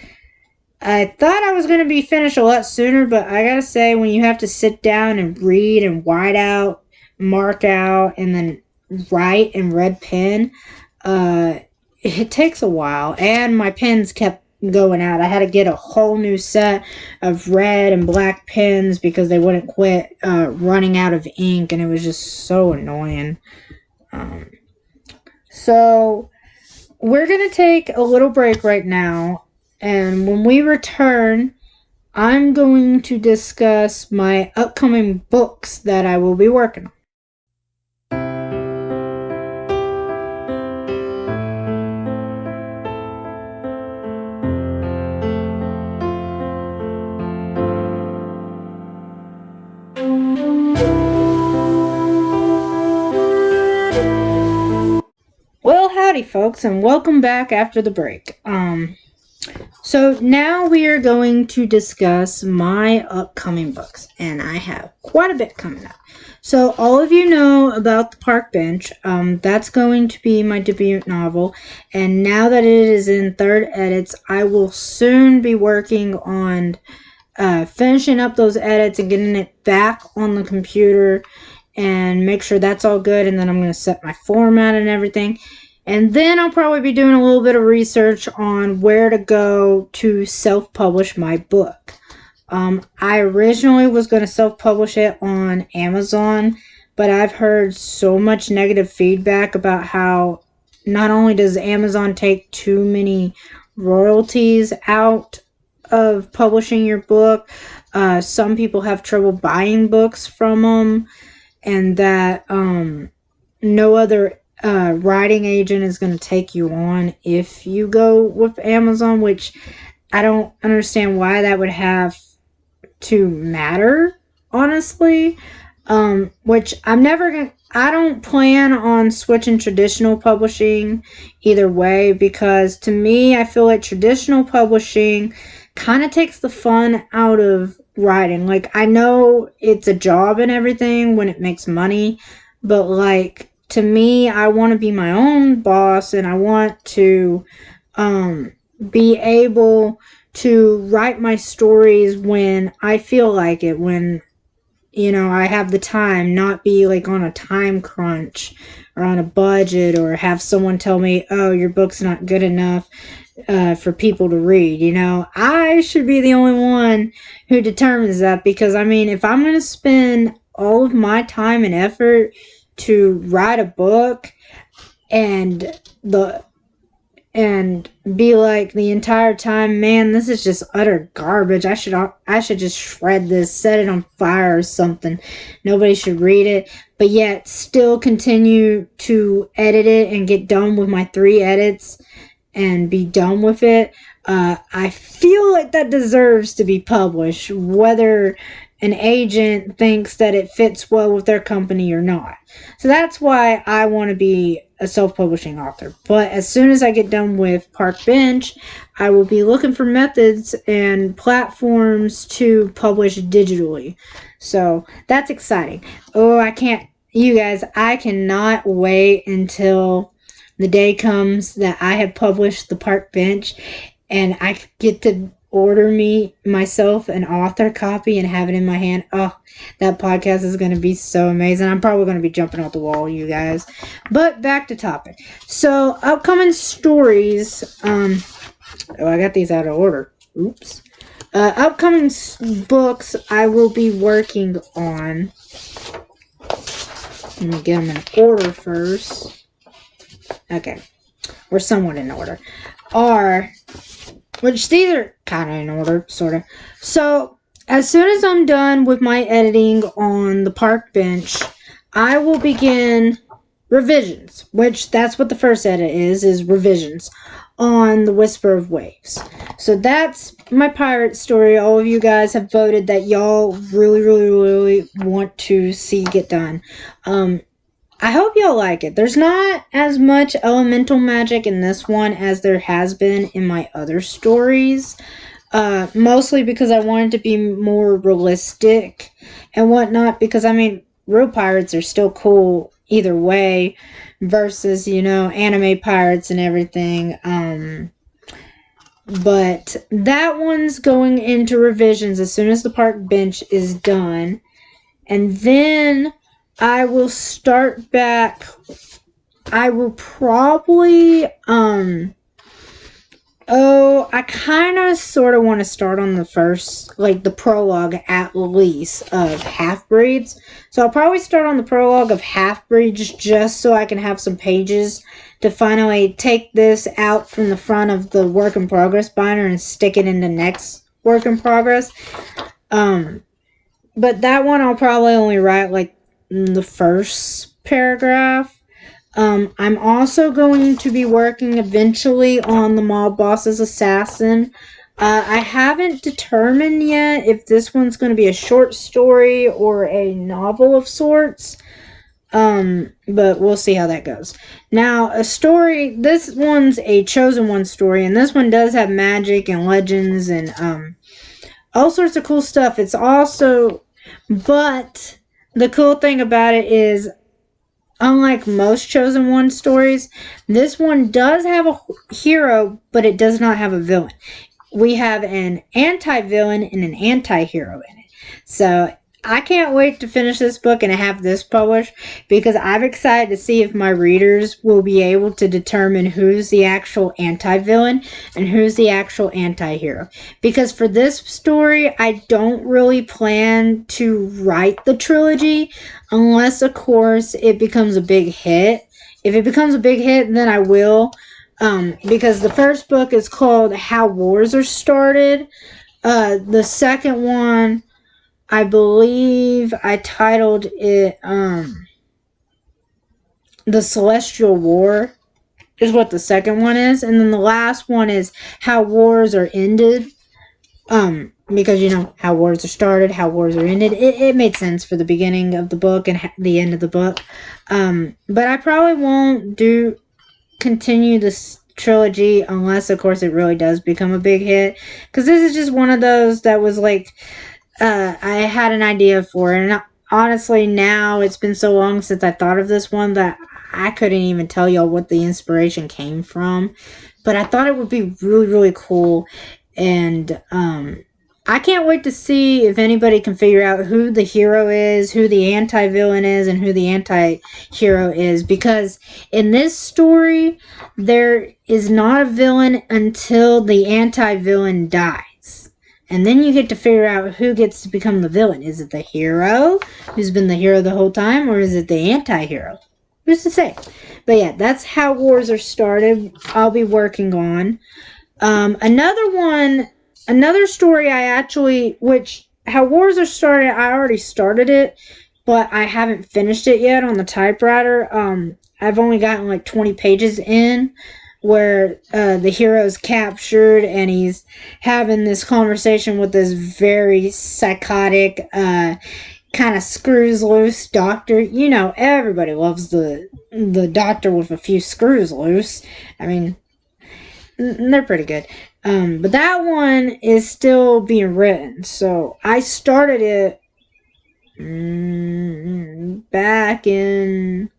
I thought I was going to be finished a lot sooner, but I gotta say, when you have to sit down and read and white out, mark out, and then write in red pen, it takes a while. And my pens kept going out. I had to get a whole new set of red and black pens because they wouldn't quit running out of ink, and it was just so annoying. So we're going to take a little break right now. And when we return, I'm going to discuss my upcoming books that I will be working on. Well, howdy folks, and welcome back after the break. So now we are going to discuss my upcoming books, and I have quite a bit coming up. So all of you know about The Park Bench. That's going to be my debut novel, and now that it is in third edits, I will soon be working on finishing up those edits and getting it back on the computer and make sure that's all good, and then I'm going to set my format and everything. And then I'll probably be doing a little bit of research on where to go to self-publish my book. I originally was going to self-publish it on Amazon, but I've heard so much negative feedback about how not only does Amazon take too many royalties out of publishing your book, some people have trouble buying books from them, and that no other writing agent is going to take you on if you go with Amazon, which I don't understand why that would have to matter, honestly. Which I don't plan on switching traditional publishing either way, because to me, I feel like traditional publishing kind of takes the fun out of writing. Like, I know it's a job and everything when it makes money, but like, to me, I want to be my own boss, and I want to be able to write my stories when I feel like it, when I have the time, not be like on a time crunch or on a budget, or have someone tell me, oh, your book's not good enough for people to read. I should be the only one who determines that, because if I'm going to spend all of my time and effort to write a book and be like the entire time, man, this is just utter garbage. I should just shred this, set it on fire or something. Nobody should read it. But yet still continue to edit it and get done with my 3 edits and be done with it. I feel like that deserves to be published, whether an agent thinks that it fits well with their company or not. So that's why I want to be a self-publishing author. But as soon as I get done with Park Bench, I will be looking for methods and platforms to publish digitally. So that's exciting. You guys, I cannot wait until the day comes that I have published the Park Bench and I get to order myself an author copy and have it in my hand. Oh, that podcast is going to be so amazing. I'm probably going to be jumping off the wall, you guys. But back to topic. So, upcoming stories. I got these out of order. Oops. Upcoming books I will be working on. Let me get them in order first. Okay. We're somewhat in order. Which these are kind of in order, sort of. So, as soon as I'm done with my editing on the Park Bench, I will begin revisions, which that's what the first edit is revisions on The Whisper of Waves. So that's my pirate story. All of you guys have voted that y'all really, really, really want to see get done. I hope y'all like it. There's not as much elemental magic in this one as there has been in my other stories. Mostly because I wanted to be more realistic and whatnot. Because, real pirates are still cool either way. Versus, anime pirates and everything. But that one's going into revisions as soon as the Park Bench is done. And then I will start back. I will probably, I kind of sort of want to start on the first, the prologue at least of Half-Breeds. So I'll probably start on the prologue of Half-Breeds just so I can have some pages to finally take this out from the front of the work in progress binder and stick it in the next work in progress. But that one I'll probably only write the first paragraph. I'm also going to be working eventually on the Mob Boss's Assassin. I haven't determined yet if this one's going to be a short story or a novel of sorts. But we'll see how that goes. Now, a story, this one's a Chosen One story, and this one does have magic and legends and all sorts of cool stuff. It's also, but the cool thing about it is, unlike most Chosen One stories, this one does have a hero, but it does not have a villain. We have an anti-villain and an anti-hero in it. So, I can't wait to finish this book and have this published, because I'm excited to see if my readers will be able to determine who's the actual anti-villain and who's the actual anti-hero. Because for this story, I don't really plan to write the trilogy unless, of course, it becomes a big hit. If it becomes a big hit, then I will. Because the first book is called How Wars Are Started. The second one, I believe I titled it, The Celestial War is what the second one is. And then the last one is How Wars Are Ended. Because, how wars are started, how wars are ended. It made sense for the beginning of the book and the end of the book. But I probably won't continue this trilogy unless, of course, it really does become a big hit. Because this is just one of those that was I had an idea for it, and honestly, now it's been so long since I thought of this one that I couldn't even tell y'all what the inspiration came from. But I thought it would be really, really cool And I can't wait to see if anybody can figure out who the hero is, who the anti-villain is, and who the anti-hero is. Because in this story, there is not a villain until the anti-villain dies. And then you get to figure out who gets to become the villain. Is it the hero, who's been the hero the whole time, or is it the anti-hero? Who's to say? But yeah, that's how Wars Are Started. I'll be working on. Another story How Wars Are Started, I already started it, but I haven't finished it yet on the typewriter. I've only gotten like 20 pages in, where the hero's captured and he's having this conversation with this very psychotic, kind of screws loose doctor. You know, everybody loves the doctor with a few screws loose. I mean, they're pretty good. But that one is still being written. So I started it back in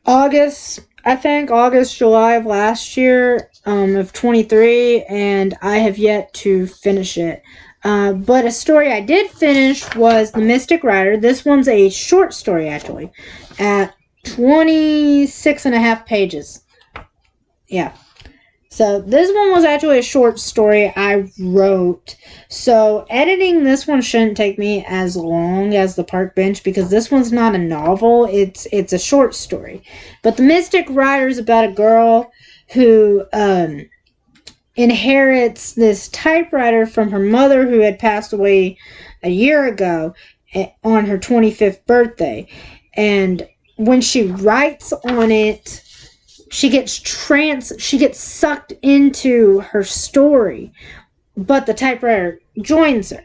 August, I think. August, July of last year, of 23. And I have yet to finish it. But a story I did finish was The Mystic Rider. This one's a short story, actually, at 26 and a half pages. Yeah. So this one was actually a short story I wrote. So editing this one shouldn't take me as long as The Park Bench, because this one's not a novel. It's a short story. But The Mystic Rider is about a girl who inherits this typewriter from her mother, who had passed away a year ago on her 25th birthday. And when she writes on it, she gets sucked into her story, but the typewriter joins her.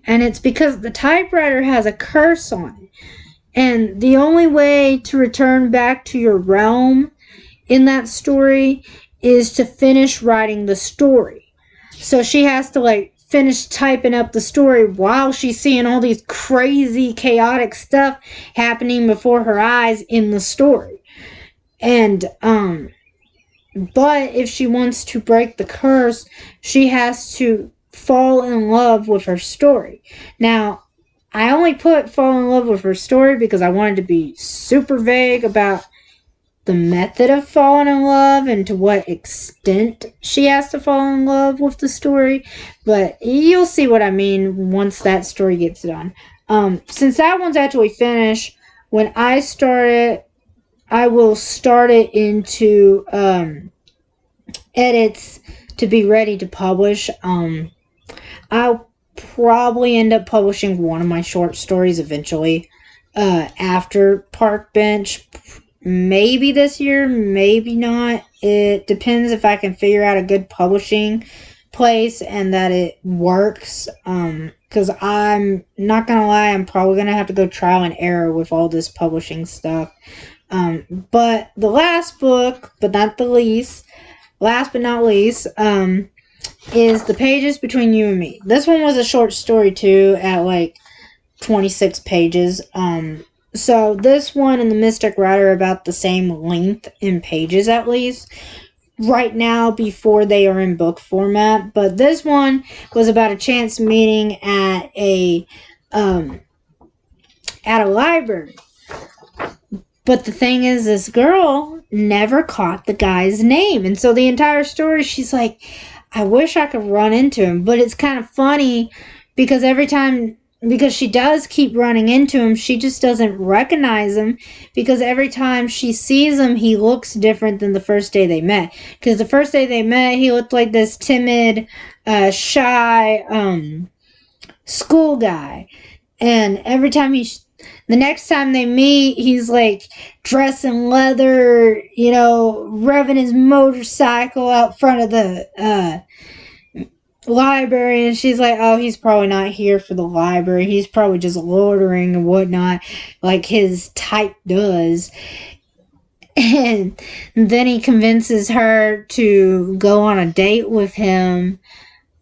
And it's because the typewriter has a curse on it. And the only way to return back to your realm in that story is to finish writing the story. So she has to finish typing up the story while she's seeing all these crazy, chaotic stuff happening before her eyes in the story. And, but if she wants to break the curse, she has to fall in love with her story. Now, I only put fall in love with her story because I wanted to be super vague about the method of falling in love and to what extent she has to fall in love with the story. But you'll see what I mean once that story gets done. Since that one's actually finished, when I start it, I will start it into edits to be ready to publish. I'll probably end up publishing one of my short stories eventually after Park Bench. Maybe this year, maybe not. It depends if I can figure out a good publishing place and that it works. Because I'm not going to lie, I'm probably going to have to go trial and error with all this publishing stuff. But the last book, but not the least, last but not least, is The Pages Between You and Me. This one was a short story too, at 26 pages. So this one and The Mystic Rider are about the same length in pages, at least right now, before they are in book format. But this one was about a chance meeting at a library. But the thing is, this girl never caught the guy's name. And so the entire story, she's like, I wish I could run into him. But it's kind of funny because because she does keep running into him, she just doesn't recognize him. Because every time she sees him, he looks different than the first day they met. Because the first day they met, he looked like this timid, shy, school guy. And every time the next time they meet, he's dressed in leather, revving his motorcycle out front of the library. And she's like, oh, he's probably not here for the library. He's probably just loitering and whatnot, like his type does. And then he convinces her to go on a date with him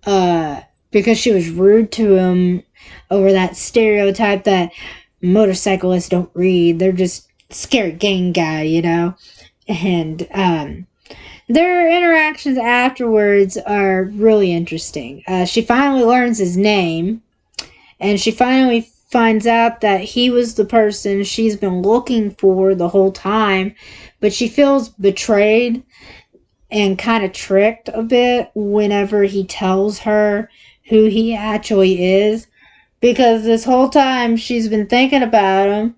because she was rude to him over that stereotype that motorcyclists don't read. They're just scary gang guy, And their interactions afterwards are really interesting. She finally learns his name, and she finally finds out that he was the person she's been looking for the whole time, but she feels betrayed and kind of tricked a bit whenever he tells her who he actually is, because this whole time she's been thinking about him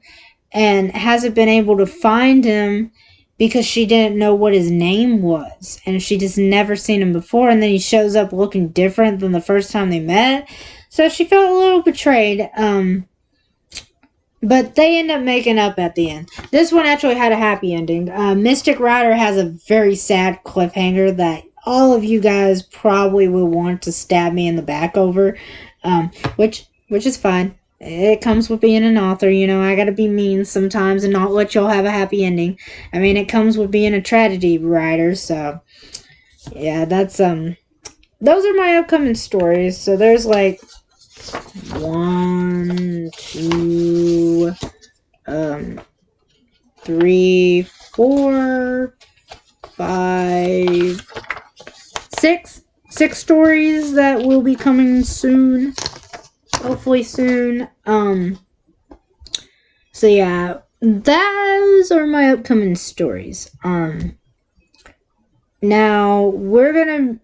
and hasn't been able to find him because she didn't know what his name was, and she just never seen him before, and then he shows up looking different than the first time they met. So she felt a little betrayed. But they end up making up at the end. This one actually had a happy ending. Mystic Rider has a very sad cliffhanger that all of you guys probably will want to stab me in the back over, which is fine. It comes with being an author, you know. I gotta be mean sometimes and not let y'all have a happy ending. I mean, it comes with being a tragedy writer, so yeah, that's those are my upcoming stories. So there's like 1, 2, 3, 4, 5, 6 stories that will be coming soon. Hopefully soon. So yeah, those are my upcoming stories. Now we're gonna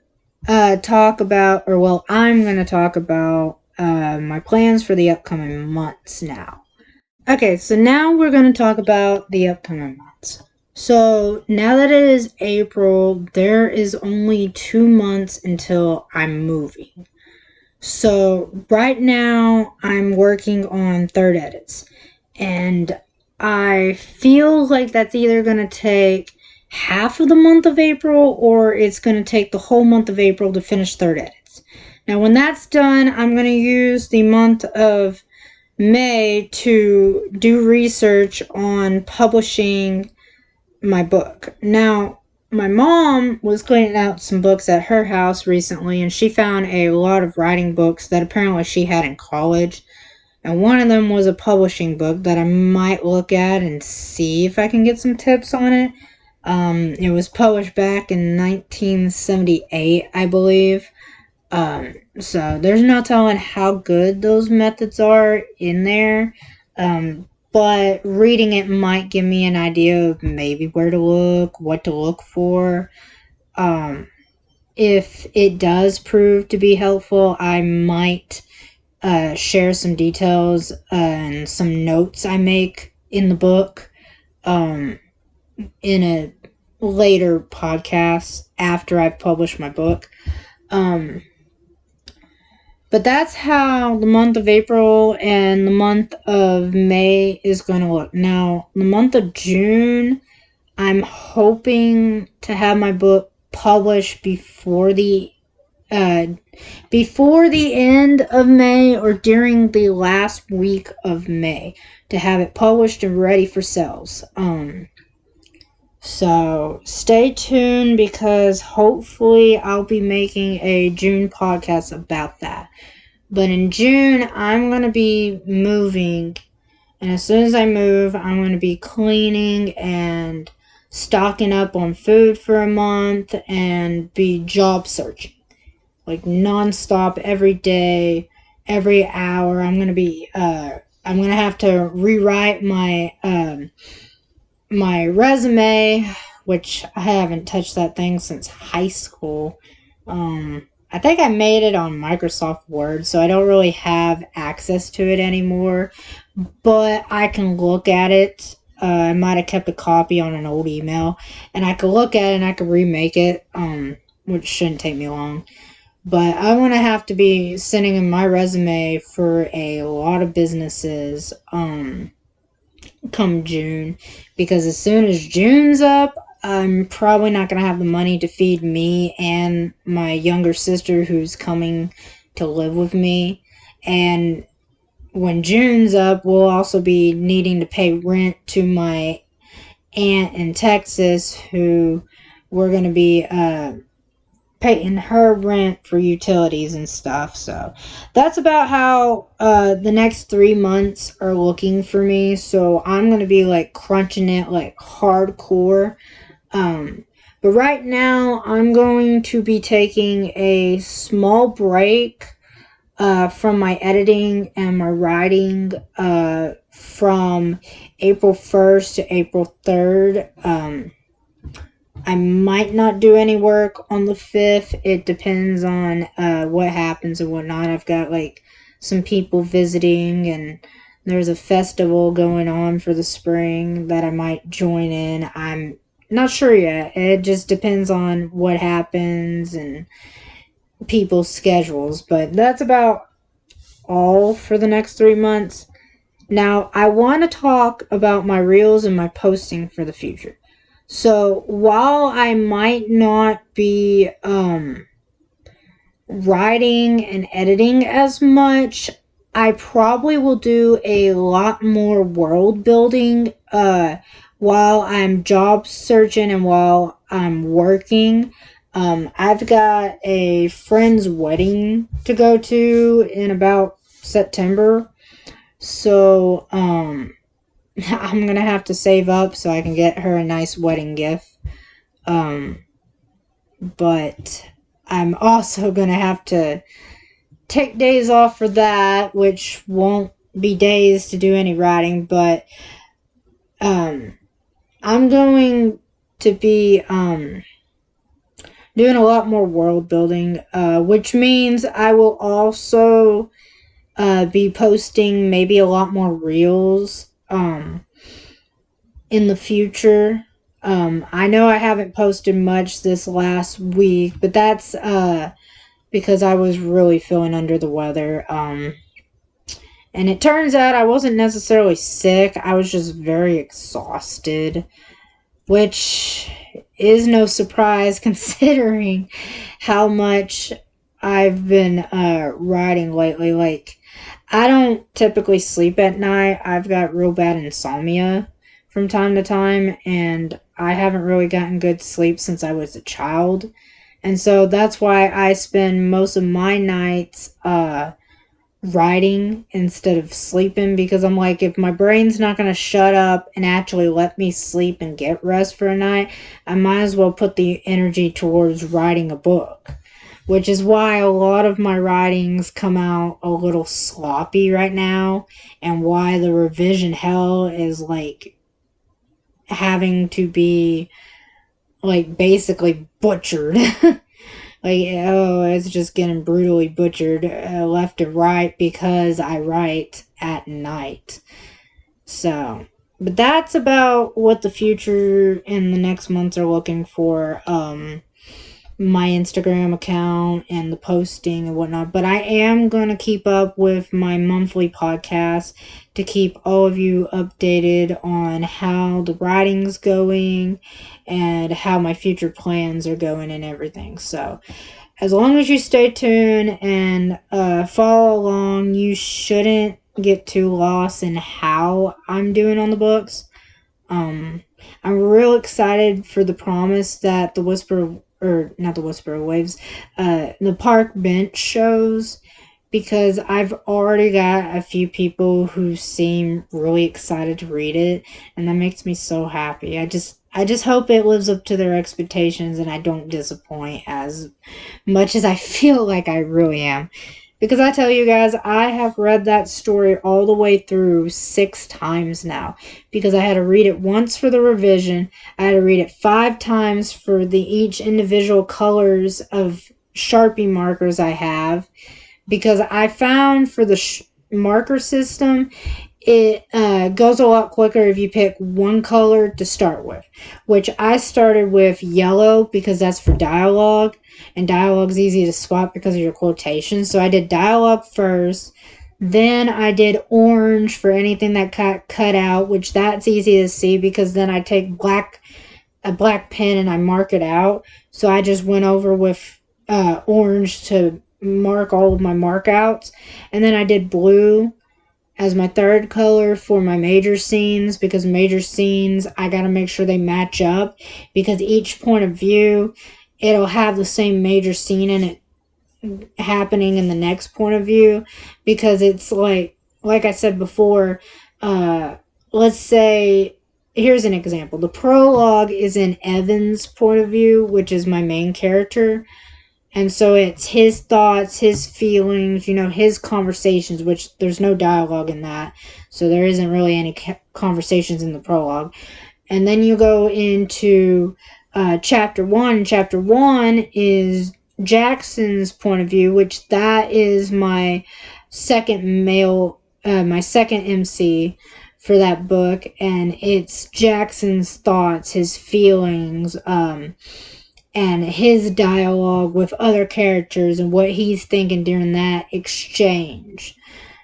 talk about, or well, I'm gonna talk about my plans for the upcoming months now. Okay, so now we're going to talk about the upcoming months. So now that it is April, there is only 2 months until I'm moving. So right now I'm working on third edits, and I feel like that's either going to take half of the month of April or it's going to take the whole month of April to finish third edits. Now when that's done, I'm going to use the month of May to do research on publishing my book. Now, my mom was cleaning out some books at her house recently, and she found a lot of writing books that apparently she had in college. And one of them was a publishing book that I might look at and see if I can get some tips on it. It was published back in 1978, I believe. So there's no telling how good those methods are in there. But reading it might give me an idea of maybe where to look, what to look for. If it does prove to be helpful, I might share some details and some notes I make in the book in a later podcast after I've published my book. But that's how the month of April and the month of May is going to look. Now, the month of June, I'm hoping to have my book published before the end of May or during the last week of May to have it published and ready for sales. So stay tuned because hopefully I'll be making a June podcast about that. But in June, I'm going to be moving. And as soon as I move, I'm going to be cleaning and stocking up on food for a month and be job searching. Like nonstop every day, every hour. I'm going to have to rewrite my resume, which I haven't touched that thing since high school. I think I made it on Microsoft Word, so I don't really have access to it anymore, but I can look at it. I might have kept a copy on an old email, and I could look at it and I could remake it, which shouldn't take me long. But I'm going to have to be sending in my resume for a lot of businesses, come June, because as soon as June's up, I'm probably not going to have the money to feed me and my younger sister who's coming to live with me. And when June's up, we'll also be needing to pay rent to my aunt in Texas, who we're going to be paying her rent for utilities and stuff. So that's about how the next 3 months are looking for me. So I'm going to be like crunching it like hardcore. But right now, I'm going to be taking a small break from my editing and my writing from April 1st to April 3rd. I might not do any work on the 5th. It depends on what happens and whatnot. I've got like some people visiting, and there's a festival going on for the spring that I might join in. I'm not sure yet. It just depends on what happens and people's schedules. But that's about all for the next 3 months. Now, I want to talk about my reels and my posting for the future. So, while I might not be writing and editing as much, I probably will do a lot more world building while I'm job searching and while I'm working. I've got a friend's wedding to go to in about September. So, I'm gonna have to save up so I can get her a nice wedding gift. But I'm also gonna have to take days off for that, which won't be days to do any writing, but I'm going to be doing a lot more world building, which means I will also be posting maybe a lot more reels in the future. I know I haven't posted much this last week, but that's because I was really feeling under the weather. And it turns out I wasn't necessarily sick, I was just very exhausted, which is no surprise considering how much I've been writing lately. Like, I don't typically sleep at night. I've got real bad insomnia from time to time, and I haven't really gotten good sleep since I was a child. And so that's why I spend most of my nights writing instead of sleeping, because I'm like, if my brain's not going to shut up and actually let me sleep and get rest for a night, I might as well put the energy towards writing a book. Which is why a lot of my writings come out a little sloppy right now, and why the revision hell is like having to be like basically butchered. Like, oh, it's just getting brutally butchered left and right because I write at night. So, but that's about what the future in the next months are looking for. My Instagram account and the posting and whatnot. But I am going to keep up with my monthly podcast to keep all of you updated on how the writing's going and how my future plans are going and everything. So, as long as you stay tuned and follow along, you shouldn't get too lost in how I'm doing on the books. I'm real excited for the promise that the Whisper, or not the Whisper of Waves, the Park Bench shows, because I've already got a few people who seem really excited to read it, and that makes me so happy. I just hope it lives up to their expectations and I don't disappoint as much as I feel like I really am. Because I tell you guys, I have read that story all the way through 6 times now. Because I had to read it once for the revision. I had to read it 5 times for each individual colors of Sharpie markers I have. Because I found for the marker system, it goes a lot quicker if you pick one color to start with. Which I started with yellow because that's for dialogue. And dialogue's easy to spot because of your quotations. So I did dialogue first. Then I did orange for anything that got cut out, which that's easy to see because then I take a black pen and I mark it out. So I just went over with orange to mark all of my markouts. And then I did blue as my third color for my major scenes, because major scenes, I gotta make sure they match up, because each point of view, it'll have the same major scene in it happening in the next point of view, because it's like I said before, let's say here's an example. The prologue is in Evan's point of view, which is my main character. And so it's his thoughts, his feelings, his conversations, which there's no dialogue in that. So there isn't really any conversations in the prologue. And then you go into chapter 1. Chapter 1 is Jackson's point of view, which that is my second MC for that book. And it's Jackson's thoughts, his feelings, and his dialogue with other characters and what he's thinking during that exchange.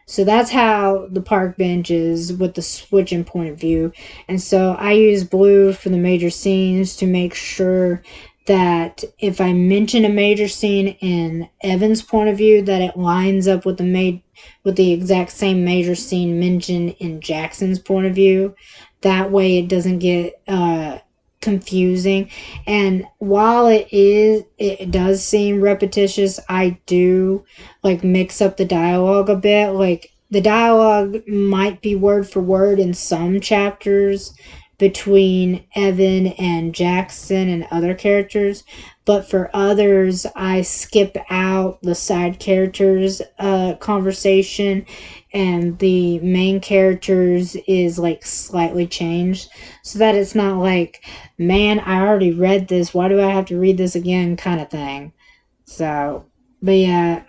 So that's how the park bench is with the switching point of view. And so I use blue for the major scenes to make sure that if I mention a major scene in Evan's point of view, that it lines up with the exact same major scene mentioned in Jackson's point of view. That way it doesn't get confusing. And while it does seem repetitious, I do mix up the dialogue a bit. Like, the dialogue might be word for word in some chapters between Evan and Jackson and other characters, but for others I skip out the side characters conversation, and the main characters is slightly changed, so that it's not like, man, I already read this, why do I have to read this again, kind of thing. So, but yeah,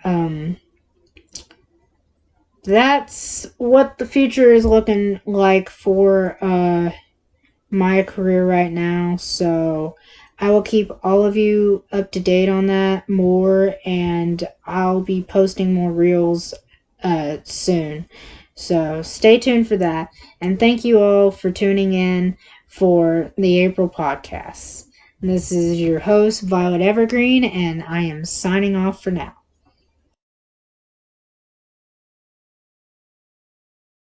that's what the future is looking like for my career right now. So I will keep all of you up to date on that more, and I'll be posting more reels soon. So stay tuned for that, and thank you all for tuning in for the April podcast. This is your host, Violet Evergreen, and I am signing off for now.